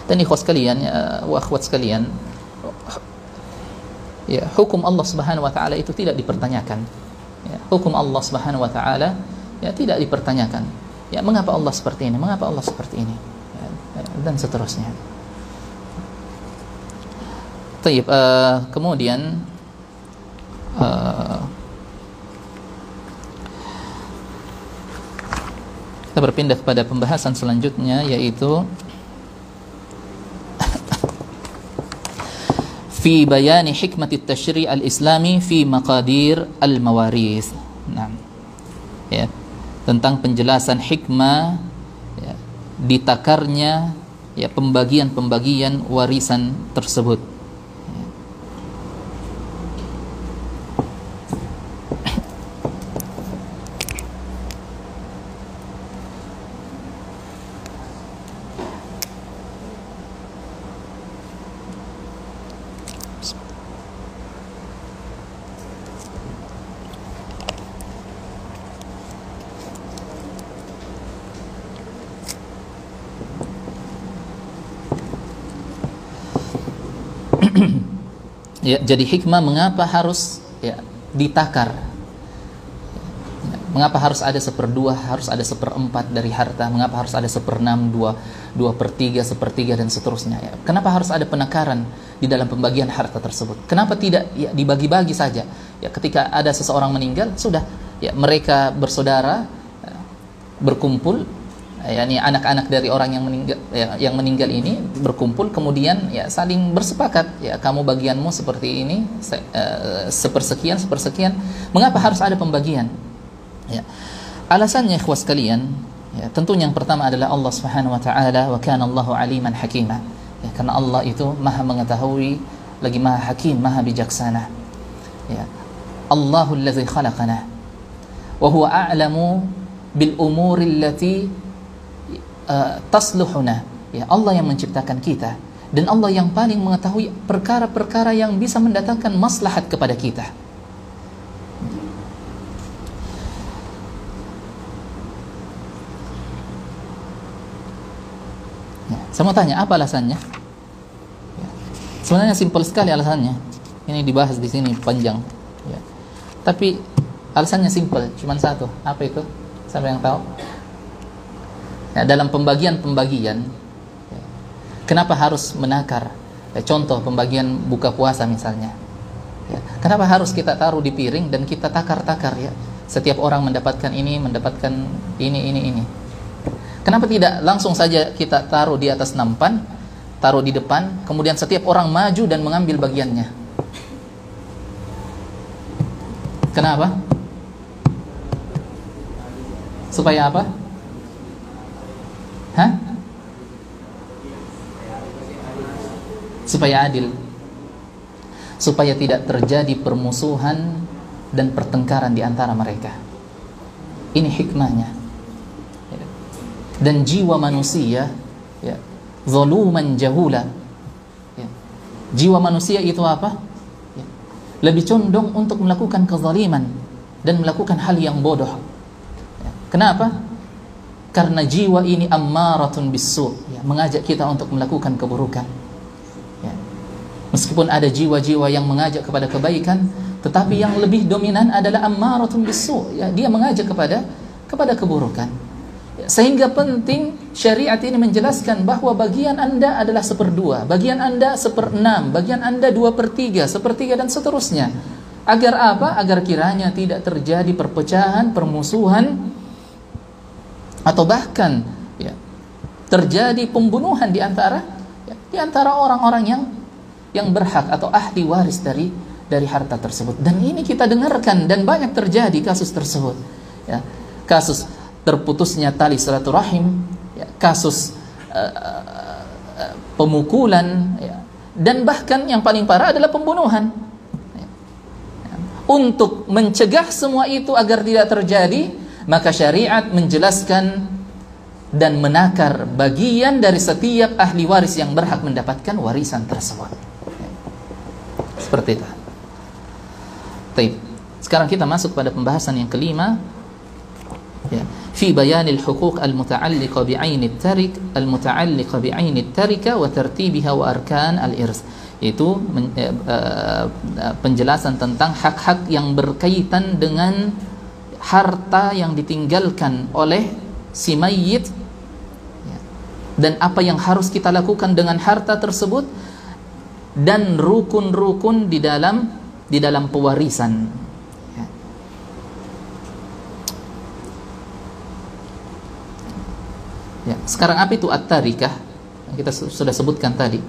Dan ikhwas sekalian wa akhwat sekalian, ya, hukum Allah Subhanahu wa taala itu tidak dipertanyakan. Ya, hukum Allah Subhanahu wa taala ya tidak dipertanyakan. Ya, mengapa Allah seperti ini? Mengapa Allah seperti ini? Ya, dan seterusnya. Baik, kemudian kita berpindah kepada pembahasan selanjutnya, yaitu fi bayani hikmati tashri' al-islami fi maqadir al-mawaris. Nah, ya, tentang penjelasan hikmah ya, ditakarnya ya pembagian warisan tersebut. Ya, jadi hikmah mengapa harus ya ditakar? Mengapa harus ada 1/2, harus ada 1/4 dari harta? Mengapa harus ada 1/6, 2/3, 1/3 dan seterusnya? Ya, kenapa harus ada penakaran di dalam pembagian harta tersebut? Kenapa tidak ya dibagi-bagi saja? Ya, ketika ada seseorang meninggal, sudah ya mereka bersaudara ya, berkumpul. Yani anak-anak dari orang yang meninggal ini berkumpul, kemudian ya saling bersepakat, ya kamu bagianmu seperti ini, sepersekian. Mengapa harus ada pembagian? Ya, alasannya ikhwas sekalian, ya, tentunya yang pertama adalah Allah Subhanahu wa taala, wa kana Allahu aliman hakima. Ya, karena Allah itu Maha mengetahui, lagi Maha hakim, Maha bijaksana. Ya. Allahul ladzi khalaqana wa huwa a'lamu bil umuri allati tasluhuna. Ya, Allah yang menciptakan kita dan Allah yang paling mengetahui perkara-perkara yang bisa mendatangkan maslahat kepada kita. Ya, saya mau tanya, apa alasannya? Sebenarnya simpel sekali alasannya. Ini dibahas di sini panjang. Ya. Tapi alasannya simpel, cuma satu. Apa itu? Siapa yang tahu? Ya, dalam pembagian, ya, kenapa harus menakar? Ya, contoh pembagian buka puasa misalnya. Ya, kenapa harus kita taruh di piring dan kita takar-takar ya? Setiap orang mendapatkan ini. Kenapa tidak langsung saja kita taruh di atas nampan, taruh di depan, kemudian setiap orang maju dan mengambil bagiannya? Kenapa? Supaya apa? Hah? Supaya adil. Supaya tidak terjadi permusuhan dan pertengkaran di antara mereka. Ini hikmahnya. Dan jiwa manusia ya, zaluman jahula. Ya. Jiwa manusia itu apa? Ya. Lebih condong untuk melakukan kezaliman dan melakukan hal yang bodoh. Ya. Kenapa? Karena jiwa ini ammaratun bisu, ya, mengajak kita untuk melakukan keburukan. Ya. Meskipun ada jiwa-jiwa yang mengajak kepada kebaikan, tetapi yang lebih dominan adalah ammaratun bisu, ya, dia mengajak kepada keburukan. Ya, sehingga penting syariat ini menjelaskan bahwa bagian Anda adalah 1/2, bagian Anda 1/6, bagian Anda 2/3, 1/3 dan seterusnya. Agar apa? Agar kiranya tidak terjadi perpecahan, permusuhan, atau bahkan ya, terjadi pembunuhan di antara orang-orang yang berhak atau ahli waris dari harta tersebut. Dan ini kita dengarkan dan banyak terjadi kasus tersebut. Ya, kasus terputusnya tali silaturahim, ya, kasus pemukulan, ya, dan bahkan yang paling parah adalah pembunuhan. Ya. Untuk mencegah semua itu agar tidak terjadi, maka syariat menjelaskan dan menakar bagian dari setiap ahli waris yang berhak mendapatkan warisan tersebut. Seperti itu. Baik. Sekarang kita masuk pada pembahasan yang kelima. Ya. Fi bayanil huquq al-muta'alliqa bi'aini at-tarika wa tartibiha wa arkan al-irs. Itu penjelasan tentang hak-hak yang berkaitan dengan harta yang ditinggalkan oleh si mayit, ya, dan apa yang harus kita lakukan dengan harta tersebut, dan rukun-rukun di dalam pewarisan. Ya. Ya. Sekarang apa itu at-tarikah? Kita sudah sebutkan tadi.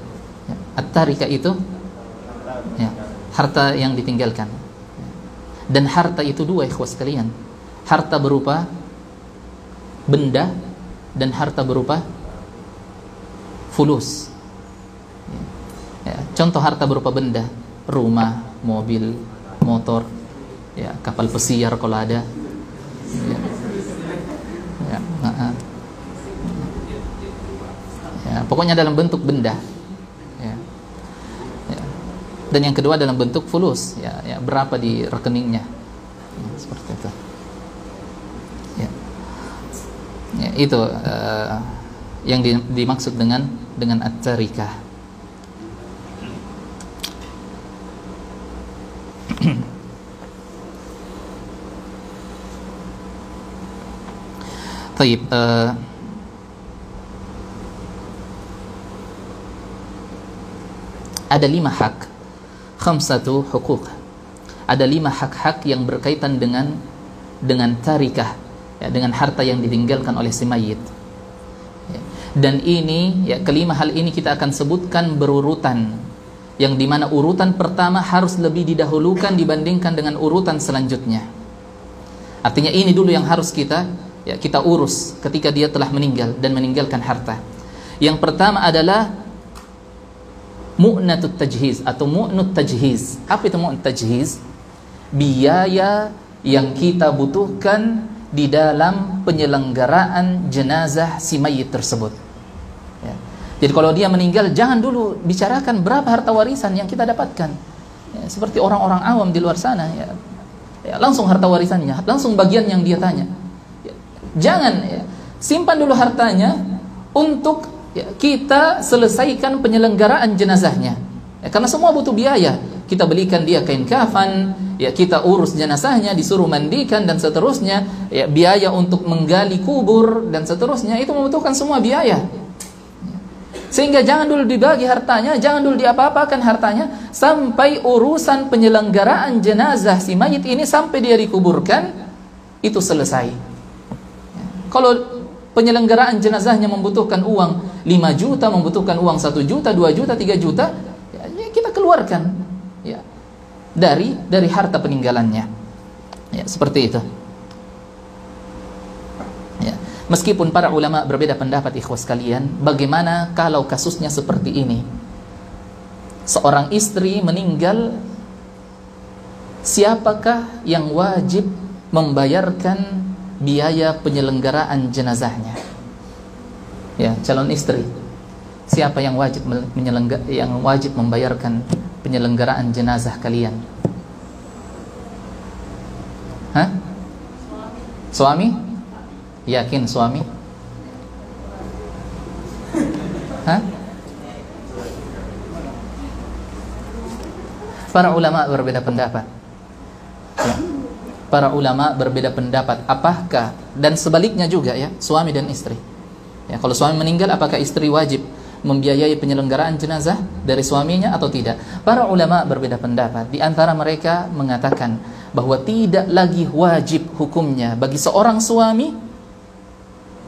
Ya. At-tarikah itu ya, harta yang ditinggalkan. Dan harta itu dua, ikhwas sekalian. Harta berupa benda dan harta berupa fulus. Ya, contoh harta berupa benda, rumah, mobil, motor, ya, kapal pesiar kalau ada. Ya. Ya, ya, pokoknya dalam bentuk benda. Ya. Ya. Dan yang kedua dalam bentuk fulus, ya, berapa di rekeningnya, ya, seperti itu. Ya. Ya, itu yang dimaksud dengan at-tarikah. Taib, ada 5 hak, khamsatu huquq. Ada 5 hak-hak yang berkaitan dengan tarikah, ya, dengan harta yang ditinggalkan oleh si mayit. Ya. Dan ini, ya, kelima hal ini kita akan sebutkan berurutan, yang dimana urutan pertama harus lebih didahulukan dibandingkan dengan urutan selanjutnya. Artinya ini dulu yang harus kita urus ketika dia telah meninggal dan meninggalkan harta. Yang pertama adalah mu'natut tajhiz atau mu'nut tajhiz. Apa itu mu'nut tajhiz? Biaya yang kita butuhkan di dalam penyelenggaraan jenazah si mayit tersebut. Ya. Jadi kalau dia meninggal, jangan dulu bicarakan berapa harta warisan yang kita dapatkan. Ya, seperti orang-orang awam di luar sana, ya, langsung harta warisannya, langsung bagian yang dia tanya. Ya, jangan, ya, simpan dulu hartanya untuk, ya, kita selesaikan penyelenggaraan jenazahnya. Ya, karena semua butuh biaya. Kita belikan dia kain kafan, ya kita urus jenazahnya, disuruh mandikan dan seterusnya, ya biaya untuk menggali kubur dan seterusnya, itu membutuhkan semua biaya. Sehingga jangan dulu dibagi hartanya, jangan dulu diapa-apakan hartanya sampai urusan penyelenggaraan jenazah si mayit ini sampai dia dikuburkan itu selesai. Ya. Kalau penyelenggaraan jenazahnya membutuhkan uang 5 juta, membutuhkan uang 1 juta, 2 juta, 3 juta, ya kita keluarkan ya dari harta peninggalannya. Ya, seperti itu. Ya. Meskipun para ulama berbeda pendapat, ikhwas sekalian, bagaimana kalau kasusnya seperti ini? Seorang istri meninggal, siapakah yang wajib membayarkan biaya penyelenggaraan jenazahnya? Ya, calon istri. Siapa yang wajib membayarkan penyelenggaraan jenazah kalian? Hah? Suami? Yakin suami? Hah? Para ulama berbeda pendapat. Ya. Para ulama berbeda pendapat apakah, dan sebaliknya juga ya, suami dan istri. Ya, kalau suami meninggal, apakah istri wajib membiayai penyelenggaraan jenazah dari suaminya atau tidak? Para ulama berbeda pendapat. Di antara mereka mengatakan bahwa tidak lagi wajib hukumnya bagi seorang suami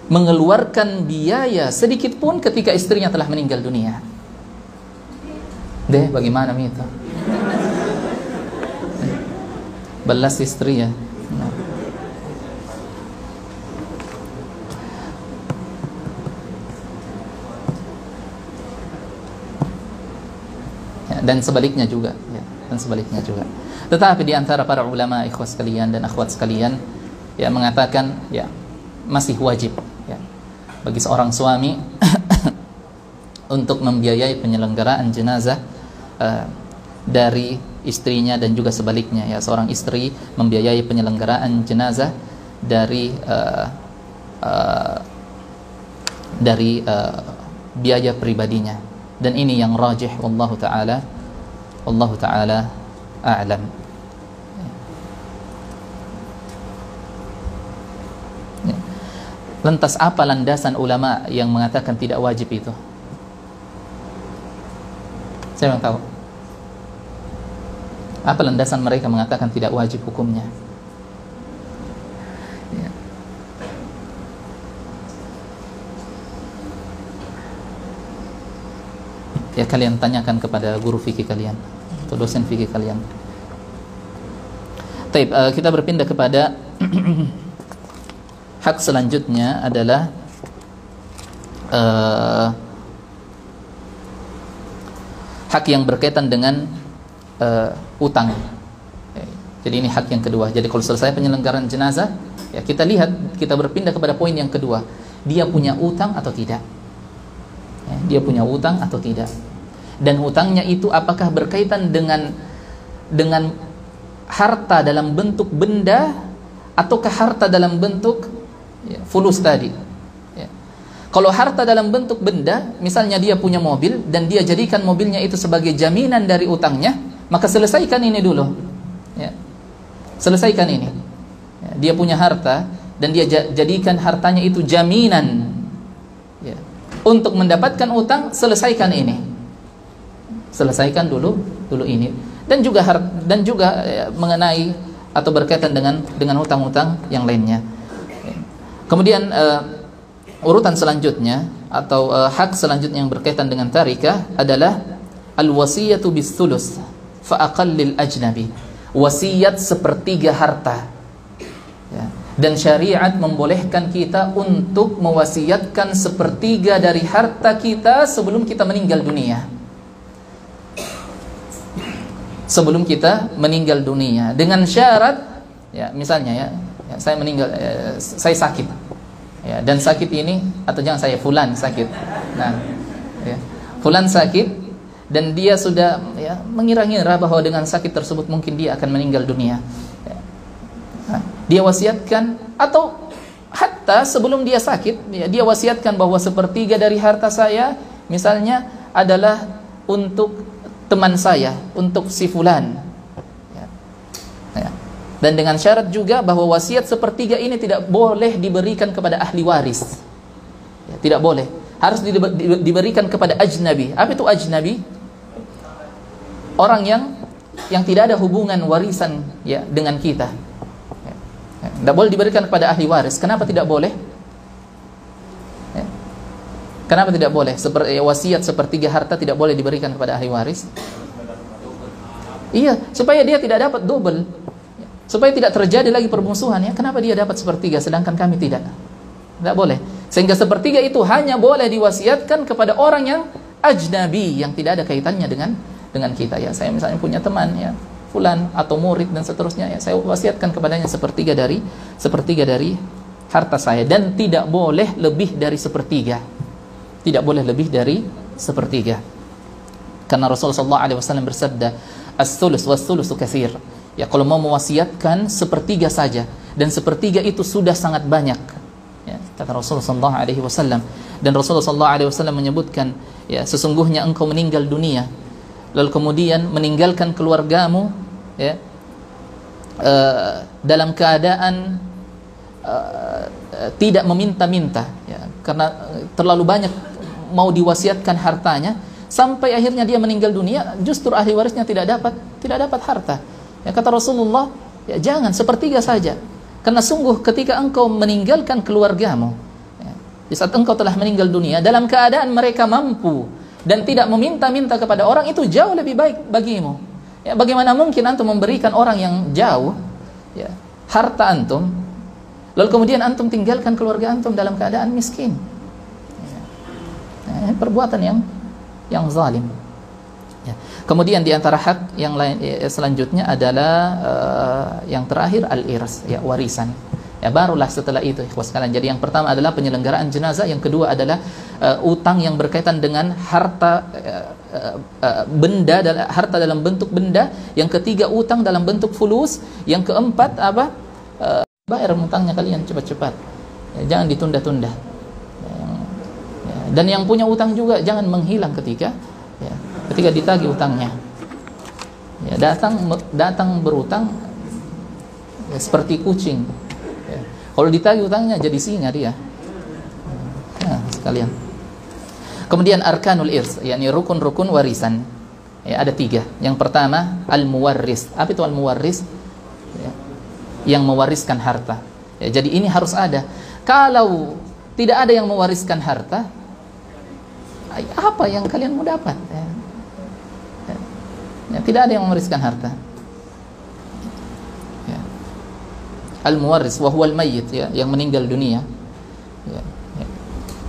mengeluarkan biaya sedikit pun ketika istrinya telah meninggal dunia. Deh, bagaimana itu? Balas istri ya. Dan sebaliknya juga ya, dan sebaliknya juga. Tetapi di antara para ulama, ikhwas sekalian dan akhwat sekalian, ya mengatakan ya masih wajib ya bagi seorang suami untuk membiayai penyelenggaraan jenazah dari istrinya, dan juga sebaliknya ya, seorang istri membiayai penyelenggaraan jenazah dari biaya pribadinya. Dan ini yang rajih, wallahu taala a'lam. Lantas apa landasan ulama yang mengatakan tidak wajib itu? Saya mau tahu. Apa landasan mereka mengatakan tidak wajib hukumnya? Ya. Ya, kalian tanyakan kepada guru fikih kalian atau dosen fikih kalian. Taib, kita berpindah kepada hak selanjutnya adalah hak yang berkaitan dengan utang. Jadi ini hak yang kedua. Jadi kalau selesai penyelenggaraan jenazah, ya kita lihat, kita berpindah kepada poin yang kedua. Dia punya utang atau tidak? Ya, dia punya utang atau tidak? Dan utangnya itu apakah berkaitan dengan harta dalam bentuk benda ataukah harta dalam bentuk ya, fulus tadi ya. Kalau harta dalam bentuk benda, misalnya dia punya mobil dan dia jadikan mobilnya itu sebagai jaminan dari utangnya, maka selesaikan ini dulu ya. Selesaikan ini ya, dia punya harta dan dia jadikan hartanya itu jaminan ya, untuk mendapatkan utang, selesaikan ini, selesaikan dulu ini. Dan juga ya, mengenai atau berkaitan dengan hutang-hutang yang lainnya. Kemudian urutan selanjutnya atau hak selanjutnya yang berkaitan dengan tarikah adalah al-wasiyatu bis-thuluts fa aqallil ajnabi. Wasiat sepertiga harta. Ya. Dan syariat membolehkan kita untuk mewasiatkan sepertiga dari harta kita sebelum kita meninggal dunia. Sebelum kita meninggal dunia, dengan syarat ya, misalnya ya saya meninggal, saya sakit ya, dan sakit ini, atau jangan saya, fulan sakit, nah ya, fulan sakit dan dia sudah ya, mengira-ngira bahwa dengan sakit tersebut mungkin dia akan meninggal dunia ya. Nah, dia wasiatkan, atau hatta sebelum dia sakit ya, dia wasiatkan bahwa sepertiga dari harta saya misalnya adalah untuk teman saya, untuk si fulan. Ya. Ya. Dan dengan syarat juga bahwa wasiat sepertiga ini tidak boleh diberikan kepada ahli waris. Ya, tidak boleh. Harus diberikan kepada ajnabi. Apa itu ajnabi? Orang yang tidak ada hubungan warisan ya dengan kita. Ya. Tidak boleh diberikan kepada ahli waris. Kenapa tidak boleh? Ya. Kenapa tidak boleh? Wasiat sepertiga harta tidak boleh diberikan kepada ahli waris. Iya, supaya dia tidak dapat double. Supaya tidak terjadi lagi permusuhan ya. Kenapa dia dapat sepertiga sedangkan kami tidak? Tidak boleh. Sehingga sepertiga itu hanya boleh diwasiatkan kepada orang yang ajnabi, yang tidak ada kaitannya dengan kita ya. Saya misalnya punya teman ya, fulan atau murid dan seterusnya ya, saya wasiatkan kepadanya sepertiga dari harta saya, dan tidak boleh lebih dari sepertiga. Tidak boleh lebih dari sepertiga. Karena Rasulullah SAW bersabda, as-sulus was-sulusu katsir. Ya, kalau mau mewasiatkan sepertiga saja, dan sepertiga itu sudah sangat banyak. Ya, kata Rasulullah SAW. Dan Rasulullah SAW menyebutkan, ya, sesungguhnya engkau meninggal dunia, lalu kemudian meninggalkan keluargamu, ya, dalam keadaan tidak meminta-minta, ya, karena terlalu banyak mau diwasiatkan hartanya, sampai akhirnya dia meninggal dunia, justru ahli warisnya tidak dapat harta. Ya, kata Rasulullah, ya, jangan sepertiga saja, karena sungguh ketika engkau meninggalkan keluargamu, ya, di saat engkau telah meninggal dunia dalam keadaan mereka mampu dan tidak meminta-minta kepada orang, itu jauh lebih baik bagimu. Ya, bagaimana mungkin antum memberikan orang yang jauh, ya, harta antum, lalu kemudian antum tinggalkan keluarga antum dalam keadaan miskin? Ya, perbuatan yang zalim. Ya. Kemudian di antara hak yang lain selanjutnya adalah yang terakhir al-irs, ya, warisan. Ya, barulah setelah itu ikhwas sekalian. Jadi yang pertama adalah penyelenggaraan jenazah, yang kedua adalah utang yang berkaitan dengan harta benda, harta dalam bentuk benda, yang ketiga utang dalam bentuk fulus, yang keempat apa? Bayar utangnya kalian cepat-cepat. Ya, jangan ditunda-tunda. Ya, dan yang punya utang juga jangan menghilang ketika ditagih utangnya. Ya, datang berutang ya, seperti kucing. Ya. Kalau ditagih utangnya jadi singa dia. Ya, sekalian. Kemudian arkanul irs, yakni rukun-rukun warisan. Ya, ada 3. Yang pertama al-muwarris. Apa itu al-muwarris? Ya, yang mewariskan harta. Ya, jadi ini harus ada. Kalau tidak ada yang mewariskan harta, apa yang kalian mau dapat? Ya. Ya, tidak ada yang mewariskan harta. Ya. Al-muwarris wa huwa al-mayyit, ya, yang meninggal dunia. Ya. Ya.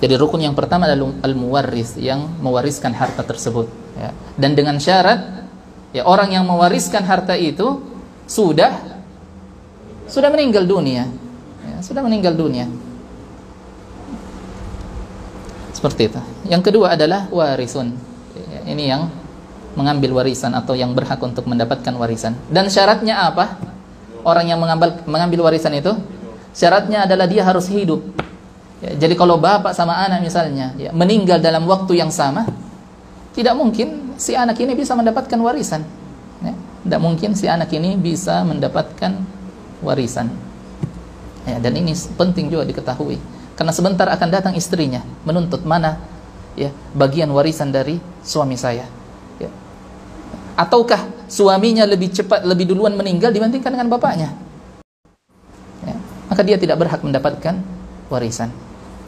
Jadi rukun yang pertama adalah al-muwarris, yang mewariskan harta tersebut. Ya. Dan dengan syarat, ya, orang yang mewariskan harta itu sudah meninggal dunia. Ya, sudah meninggal dunia. Seperti itu. Yang kedua adalah warisun. Ya, ini yang mengambil warisan atau yang berhak untuk mendapatkan warisan. Dan syaratnya apa? Orang yang mengambil warisan itu syaratnya adalah dia harus hidup. Ya, jadi kalau bapak sama anak misalnya ya, meninggal dalam waktu yang sama, tidak mungkin si anak ini bisa mendapatkan warisan. Ya, tidak mungkin si anak ini bisa mendapatkan warisan. Ya, dan ini penting juga diketahui, karena sebentar akan datang istrinya menuntut mana ya bagian warisan dari suami saya. Ya. Ataukah suaminya lebih cepat, lebih duluan meninggal dibandingkan dengan bapaknya? Ya. Maka dia tidak berhak mendapatkan warisan.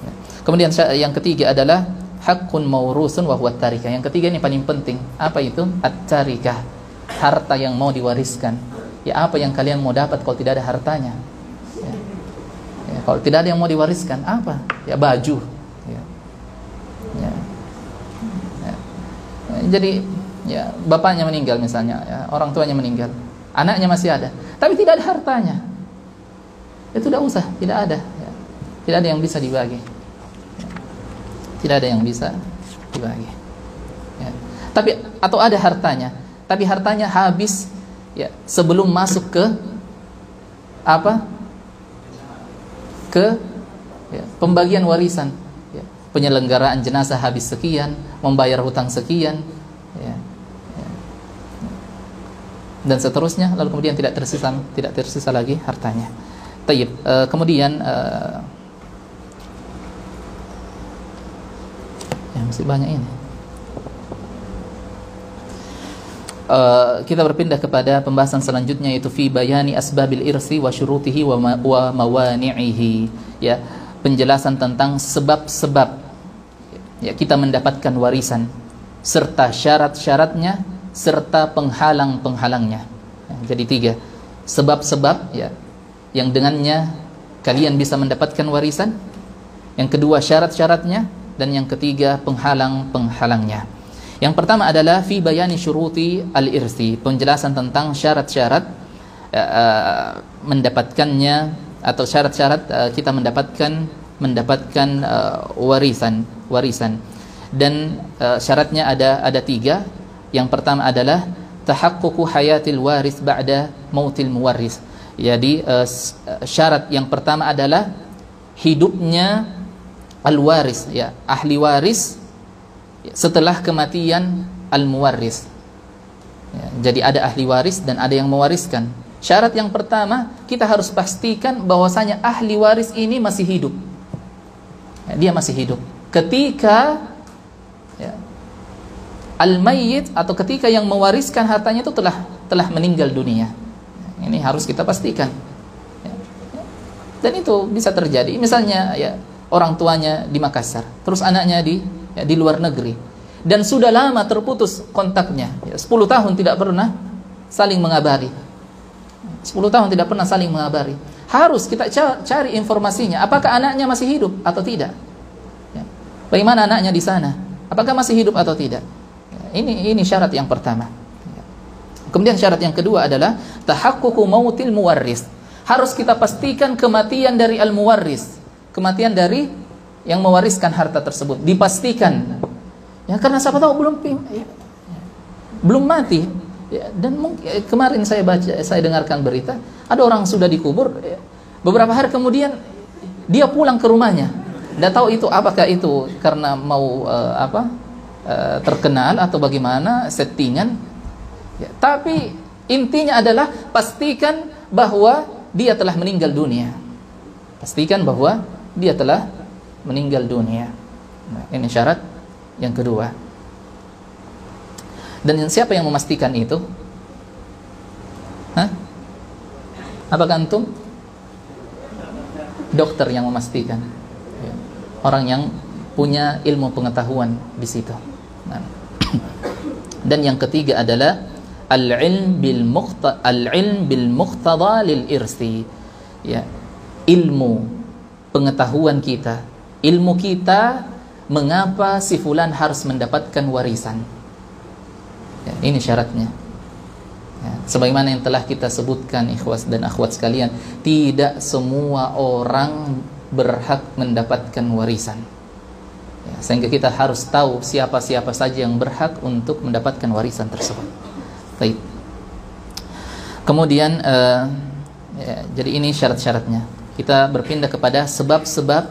Ya. Kemudian yang ketiga adalah haqqun maurusun wa huwa tarikah. Yang ketiga ini paling penting. Apa itu? At-tarikah. Harta yang mau diwariskan. Ya, apa yang kalian mau dapat kalau tidak ada hartanya? Ya. Ya, kalau tidak ada yang mau diwariskan, apa? Ya, baju. Ya. Ya. Ya. Jadi ya, bapaknya meninggal misalnya, ya, orang tuanya meninggal, anaknya masih ada, tapi tidak ada hartanya, itu tidak usah, tidak ada, ya. Tidak ada yang bisa dibagi, ya. Tidak ada yang bisa dibagi, ya. Tapi atau ada hartanya, tapi hartanya habis, ya, sebelum masuk ke apa? Ke ya, pembagian warisan, ya. Penyelenggaraan jenazah habis sekian, membayar hutang sekian, ya. dan seterusnya, lalu kemudian tidak tersisa lagi hartanya. Tayyib, kemudian ya masih banyak ini. Kita berpindah kepada pembahasan selanjutnya, yaitu fi bayani asbabil irsi wa syurutihi wa mawani'ihi, ya, penjelasan tentang sebab-sebab ya kita mendapatkan warisan, serta syarat-syaratnya, serta penghalang-penghalangnya. Ya, jadi 3 sebab-sebab ya yang dengannya kalian bisa mendapatkan warisan, yang kedua syarat-syaratnya, dan yang ketiga penghalang-penghalangnya. Yang pertama adalah fi bayani syuruti al-irsi, penjelasan tentang syarat-syarat mendapatkannya, atau syarat-syarat kita mendapatkan warisan. Dan syaratnya ada 3. Yang pertama adalah tahaqququ hayatil waris ba'da mautil muwarris. Jadi syarat yang pertama adalah hidupnya al-waris, ya, ahli waris setelah kematian al-muwarris. Ya, jadi ada ahli waris dan ada yang mewariskan. Syarat yang pertama, kita harus pastikan bahwasanya ahli waris ini masih hidup. Ya, dia masih hidup ketika ya, al-mayyit, atau ketika yang mewariskan hartanya itu telah meninggal dunia. Ya, ini harus kita pastikan. Ya, ya. Dan itu bisa terjadi. Misalnya ya, orang tuanya di Makassar, terus anaknya di luar negeri, dan sudah lama terputus kontaknya, ya, 10 tahun tidak pernah saling mengabari. 10 tahun tidak pernah saling mengabari. Harus kita cari informasinya, apakah anaknya masih hidup atau tidak. Ya. Bagaimana anaknya di sana? Apakah masih hidup atau tidak? Ya, ini syarat yang pertama. Ya. Kemudian syarat yang kedua adalah tahaqququ mautil muwarris. Harus kita pastikan kematian dari al-muwarris, kematian dari yang mewariskan harta tersebut, dipastikan. Ya, karena siapa tahu belum mati. Ya, dan kemarin saya dengarkan berita, ada orang sudah dikubur, ya, beberapa hari kemudian dia pulang ke rumahnya. Tidak tahu itu apakah itu karena mau terkenal atau bagaimana settingan. Ya, tapi intinya adalah pastikan bahwa dia telah meninggal dunia. Pastikan bahwa dia telah meninggal dunia. Nah, ini syarat yang kedua. Dan siapa yang memastikan itu? Hah? Apakah antum? Dokter yang memastikan. Orang yang punya ilmu pengetahuan di situ. Nah. Dan yang ketiga adalah al-ilm bil muqtada lil irsi. Ya, ilmu pengetahuan kita, ilmu kita mengapa si fulan harus mendapatkan warisan. Ya, ini syaratnya. Ya, sebagaimana yang telah kita sebutkan ikhwas dan akhwat sekalian, tidak semua orang berhak mendapatkan warisan. Ya, sehingga kita harus tahu siapa-siapa saja yang berhak untuk mendapatkan warisan tersebut. Baik. Kemudian ya, jadi ini syarat-syaratnya. Kita berpindah kepada sebab-sebab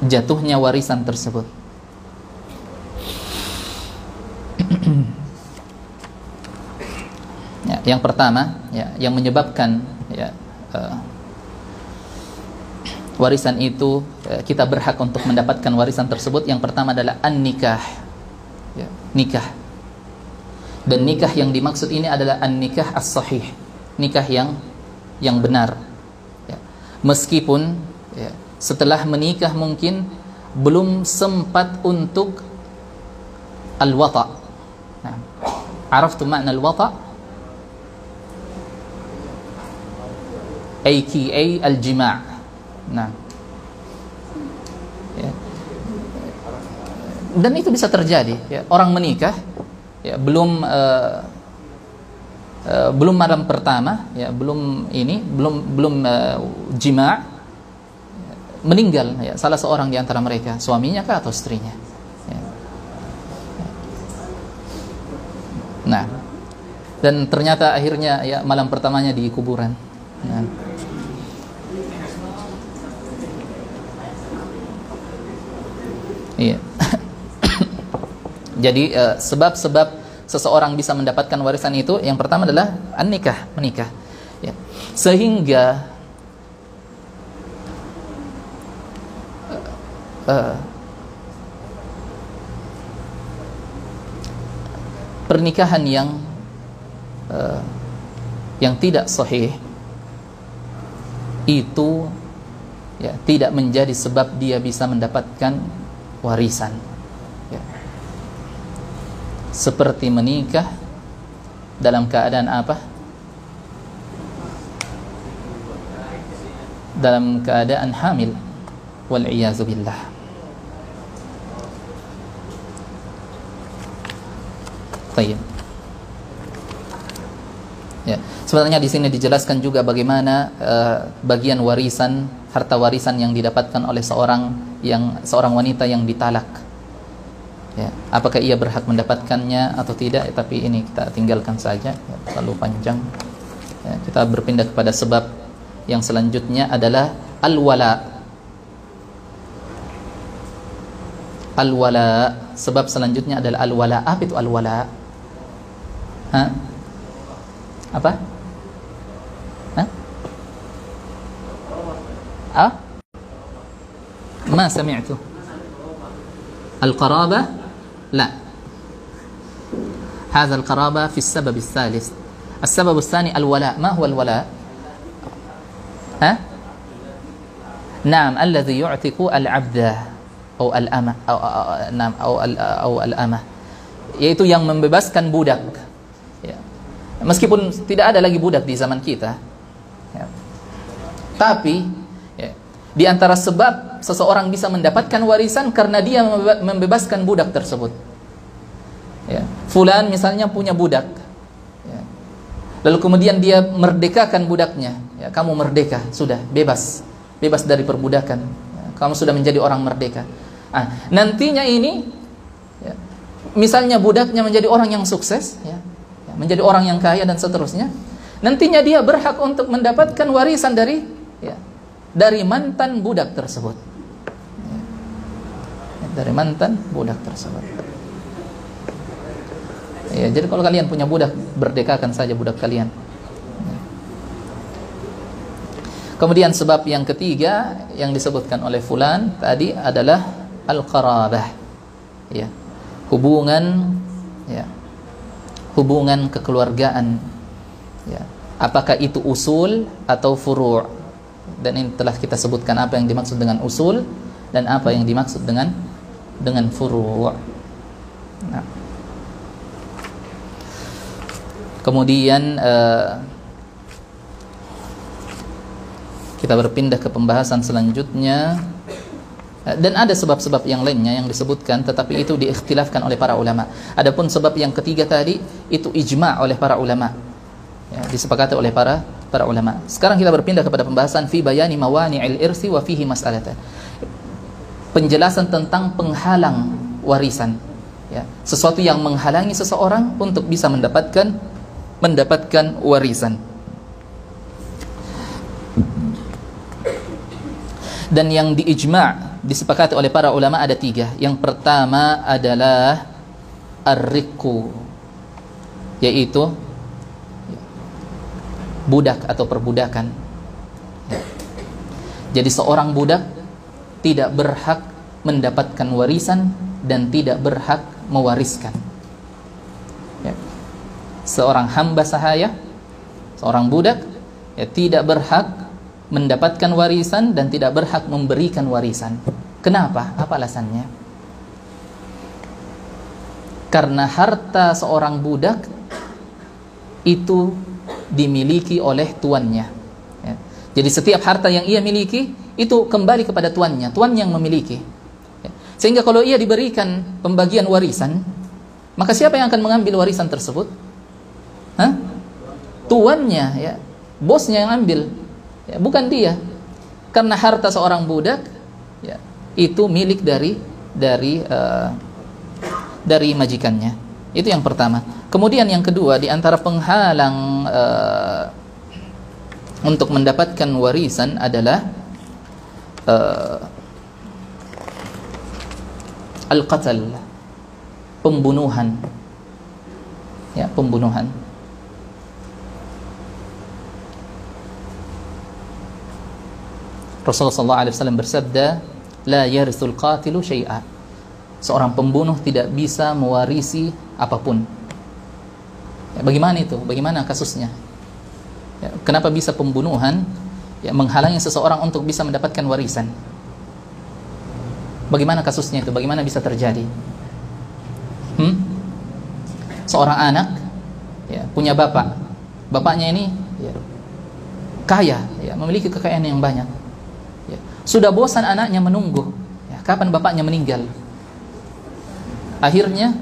jatuhnya warisan tersebut. Ya, yang pertama, ya, yang menyebabkan ya, warisan itu kita berhak untuk mendapatkan warisan tersebut, yang pertama adalah an-nikah. Ya, nikah. Dan nikah yang dimaksud ini adalah an-nikah as-sahih, nikah yang benar. Ya. Meskipun ya, setelah menikah mungkin belum sempat untuk al-wata'. Nah, araftu makna al-wata'? AKA al-jima'. Nah. Ya. Dan itu bisa terjadi, ya. Orang menikah ya, belum malam pertama, ya, belum jima', meninggal ya, salah seorang di antara mereka, suaminya kah atau istrinya. Ya. Nah, dan ternyata akhirnya ya malam pertamanya di kuburan. Nah. Iya. Jadi sebab-sebab seseorang bisa mendapatkan warisan itu yang pertama adalah an-nikah, menikah. Ya. Sehingga pernikahan yang tidak sahih itu ya tidak menjadi sebab dia bisa mendapatkan warisan. Ya. Seperti menikah dalam keadaan apa? Dalam keadaan hamil, wal iyazu billah. Baik. Ya, sebenarnya di sini dijelaskan juga bagaimana bagian warisan, harta warisan yang didapatkan oleh seorang wanita yang ditalak. Ya, apakah ia berhak mendapatkannya atau tidak? Tapi ini kita tinggalkan saja, ya, terlalu panjang. Ya, kita berpindah kepada sebab yang selanjutnya adalah al-wala. Al-wala, sebab selanjutnya adalah al-wala. Apa itu al-wala? Hah? Apa? Hah? Ah? Ma sami'tu. Al-qarabah? La. هذا القرابة في السبب الثالث. السبب الثاني الولاء. ما هو الولاء؟ ها؟ نعم الذي يعتق العبد أو الأمة أو الأمة, yaitu yang membebaskan budak. Ya. Meskipun tidak ada lagi budak di zaman kita, ya. Tapi ya, di antara sebab seseorang bisa mendapatkan warisan karena dia membebaskan budak tersebut. Ya. Fulan misalnya punya budak, ya. Lalu kemudian dia merdekakan budaknya. Ya, kamu merdeka, sudah bebas dari perbudakan. Ya, kamu sudah menjadi orang merdeka. Nantinya ini, ya, misalnya budaknya menjadi orang yang sukses, ya, menjadi orang yang kaya dan seterusnya, nantinya dia berhak untuk mendapatkan warisan dari mantan budak tersebut. Dari mantan budak tersebut. Ya, jadi kalau kalian punya budak, berdekakan saja budak kalian. Kemudian sebab yang ketiga yang disebutkan oleh fulan tadi adalah al-qarabah. Ya. Hubungan kekeluargaan, ya. Apakah itu usul atau furu'? Dan ini telah kita sebutkan apa yang dimaksud dengan usul dan apa yang dimaksud dengan furu'. Nah. Kemudian kita berpindah ke pembahasan selanjutnya. Dan ada sebab-sebab yang lainnya yang disebutkan, tetapi itu diikhtilafkan oleh para ulama. Adapun sebab yang ketiga tadi itu ijma' oleh para ulama, ya, disepakati oleh para ulama. Sekarang kita berpindah kepada pembahasan fi bayani mawani'il irsi wa fihi mas'alatan. Penjelasan tentang penghalang warisan, ya, sesuatu yang menghalangi seseorang untuk bisa mendapatkan warisan. Dan yang diijma', disepakati oleh para ulama ada tiga. Yang pertama adalah ar-riqu, yaitu budak atau perbudakan. Jadi seorang budak tidak berhak mendapatkan warisan dan tidak berhak mewariskan. Ya. Seorang hamba sahaya, seorang budak, ya, tidak berhak mendapatkan warisan dan tidak berhak memberikan warisan. Kenapa? Apa alasannya? Karena harta seorang budak itu dimiliki oleh tuannya. Ya. Jadi setiap harta yang ia miliki itu kembali kepada tuannya, tuan yang memiliki. Ya. Sehingga kalau ia diberikan pembagian warisan, maka siapa yang akan mengambil warisan tersebut? Hah? Tuannya, ya, bosnya yang ambil. Ya, bukan dia, karena harta seorang budak, ya, itu milik dari majikannya. Itu yang pertama. Kemudian yang kedua, di antara penghalang untuk mendapatkan warisan adalah al-qatl, pembunuhan. Ya, pembunuhan. Rasulullah SAW bersabda, la yarithul qatilu syai'a. Seorang pembunuh tidak bisa mewarisi apapun. Ya, bagaimana itu? Bagaimana kasusnya? Ya, kenapa bisa pembunuhan menghalangi seseorang untuk bisa mendapatkan warisan? Bagaimana kasusnya itu? Bagaimana bisa terjadi? Seorang anak punya bapak. Bapaknya ini kaya, memiliki kekayaan yang banyak. Sudah bosan anaknya menunggu kapan bapaknya meninggal. Akhirnya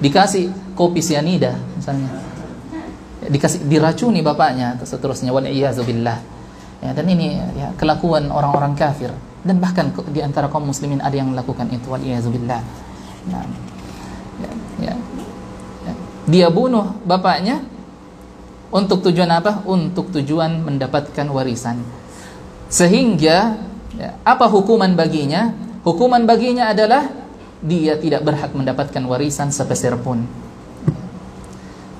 dikasih kopi sianida misalnya, diracuni bapaknya, seterusnya, wal iyyazu billah. Dan ini kelakuan orang-orang kafir, dan bahkan di antara kaum muslimin ada yang melakukan itu, wal iyyazu billah. Dia bunuh bapaknya untuk tujuan apa? Untuk tujuan mendapatkan warisan. Sehingga apa hukuman baginya? Hukuman baginya adalah dia tidak berhak mendapatkan warisan sepeser pun.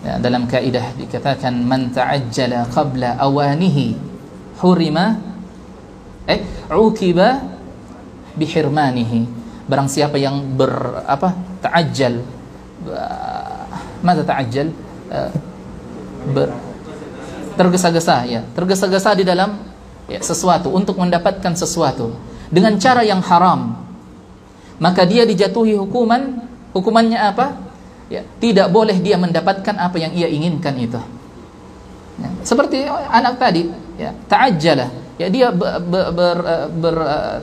Dalam kaidah dikatakan, man ta'ajjala qabla awanihi hurima uqiba bihirmanihi. Barang siapa yang ta'ajjal, mada ta'ajjal, tergesa-gesa, tergesa-gesa di dalam sesuatu, untuk mendapatkan sesuatu dengan cara yang haram, maka dia dijatuhi hukumannya apa? Tidak boleh dia mendapatkan apa yang ia inginkan itu. Seperti anak tadi, ta'ajjala, dia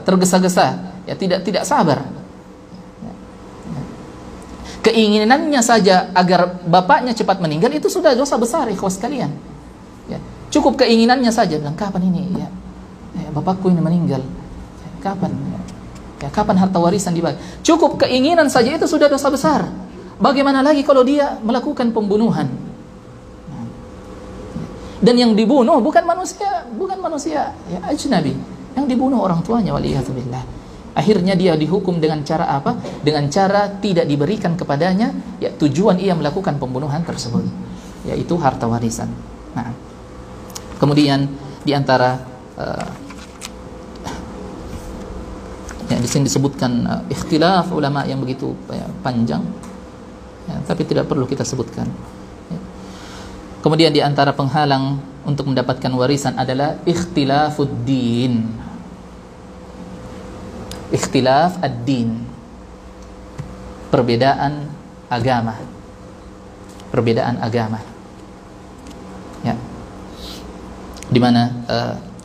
tergesa-gesa, tidak sabar. Keinginannya saja agar bapaknya cepat meninggal, itu sudah dosa besar, ikhwas sekalian. Cukup keinginannya saja, bilang kapan ini bapakku ini meninggal, kapan harta warisan dibagi. Cukup keinginan saja itu sudah dosa besar. Bagaimana lagi kalau dia melakukan pembunuhan? Dan yang dibunuh bukan manusia ajnabi, yang dibunuh orang tuanya, waliyahzubillah. Akhirnya dia dihukum dengan cara apa? Dengan cara tidak diberikan kepadanya tujuan ia melakukan pembunuhan tersebut, yaitu harta warisan. Nah, kemudian di antara di sini disebutkan ikhtilaf ulama yang begitu panjang, tapi tidak perlu kita sebutkan. Kemudian di antara penghalang untuk mendapatkan warisan adalah ikhtilafud din. Ikhtilaf ad-din, perbedaan agama. Perbedaan agama. Di mana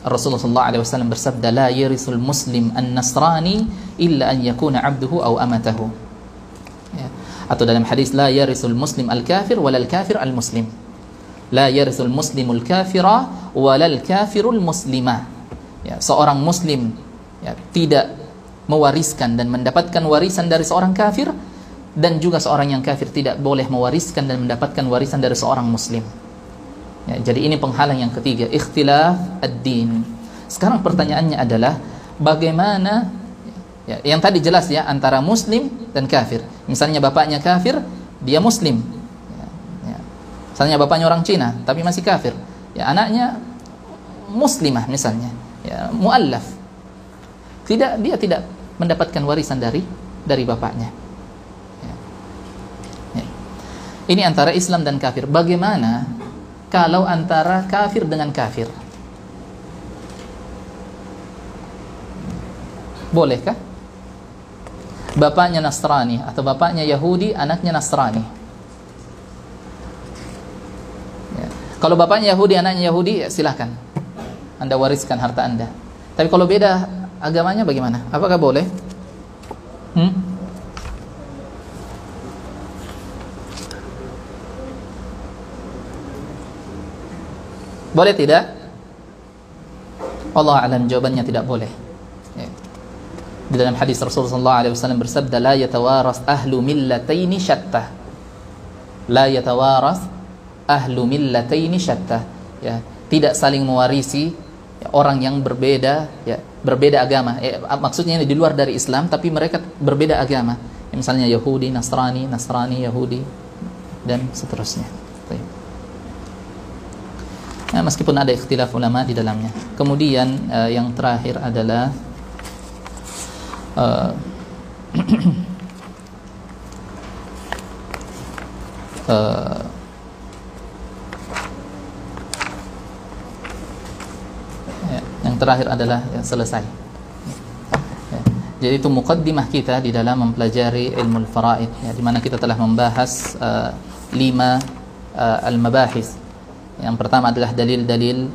Rasulullah SAW bersabda, la yarisul muslim an-nasrani illa an yakuna abduhu aw amatahu. Atau dalam hadis, la yarisul muslim al-kafir walal kafir al-muslim. La yarisul muslimul kafira walal kafirul muslima. Seorang muslim tidak mewariskan dan mendapatkan warisan dari seorang kafir, dan juga seorang yang kafir tidak boleh mewariskan dan mendapatkan warisan dari seorang muslim. Jadi ini penghalang yang ketiga, ikhtilaf ad-din. Sekarang pertanyaannya adalah bagaimana, yang tadi jelas antara muslim dan kafir. Misalnya bapaknya kafir, dia muslim. Misalnya bapaknya orang Cina tapi masih kafir. Anaknya muslimah misalnya, muallaf. Dia tidak mendapatkan warisan dari bapaknya. Ini antara Islam dan kafir. Bagaimana kalau antara kafir dengan kafir? Bolehkah? Bapaknya Nasrani atau bapaknya Yahudi, anaknya Nasrani. Kalau bapaknya Yahudi, anaknya Yahudi, silakan Anda wariskan harta Anda. Tapi kalau beda agamanya bagaimana? Apakah boleh? Boleh tidak? Allah alam, jawabannya tidak boleh. Di dalam hadis Rasulullah SAW bersabda, la yatawaras ahlu millataini syattah. La yatawaras ahlu millataini syattah. Tidak saling mewarisi orang yang berbeda agama. Maksudnya ini di luar dari Islam tapi mereka berbeda agama. Misalnya Yahudi, Nasrani, Nasrani, Yahudi, dan seterusnya. Baik. Nah, meskipun ada ikhtilaf ulama di dalamnya. Kemudian yang terakhir adalah yang terakhir adalah selesai. Jadi itu muqaddimah kita di dalam mempelajari ilmu al-faraid, ya, di mana kita telah membahas 5 al-mabahis. Yang pertama adalah dalil-dalil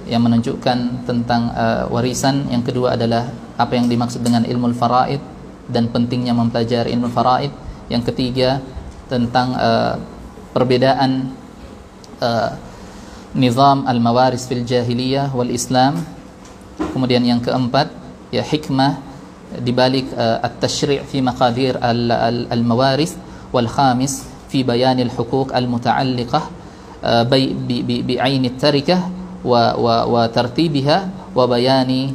yang menunjukkan tentang warisan. Yang kedua adalah apa yang dimaksud dengan ilmu al-faraid dan pentingnya mempelajari ilmu al-faraid. Yang ketiga tentang perbedaan nizam al-mawaris fil jahiliyah wal Islam. Kemudian yang keempat, ya, hikmah di balik at-tasyri' fi maqadir al-mawaris, wal khamis fi bayan al-huquq al-muta'alliqah bi'ain at-tarikah wa tartibiha wa bayani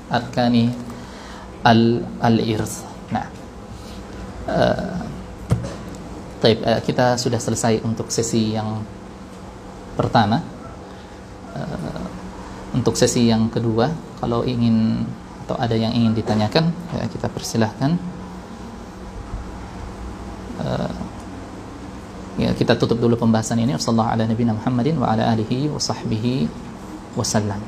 arkani al-irth. Nah, kita sudah selesai untuk sesi yang pertama. Untuk sesi yang kedua, kalau ingin atau ada yang ingin ditanyakan, ya, kita persilahkan. Ya, kita tutup dulu pembahasan ini. Wassallallahu ala nabiyina Muhammadin wa ala alihi wa sahbihi wasallam.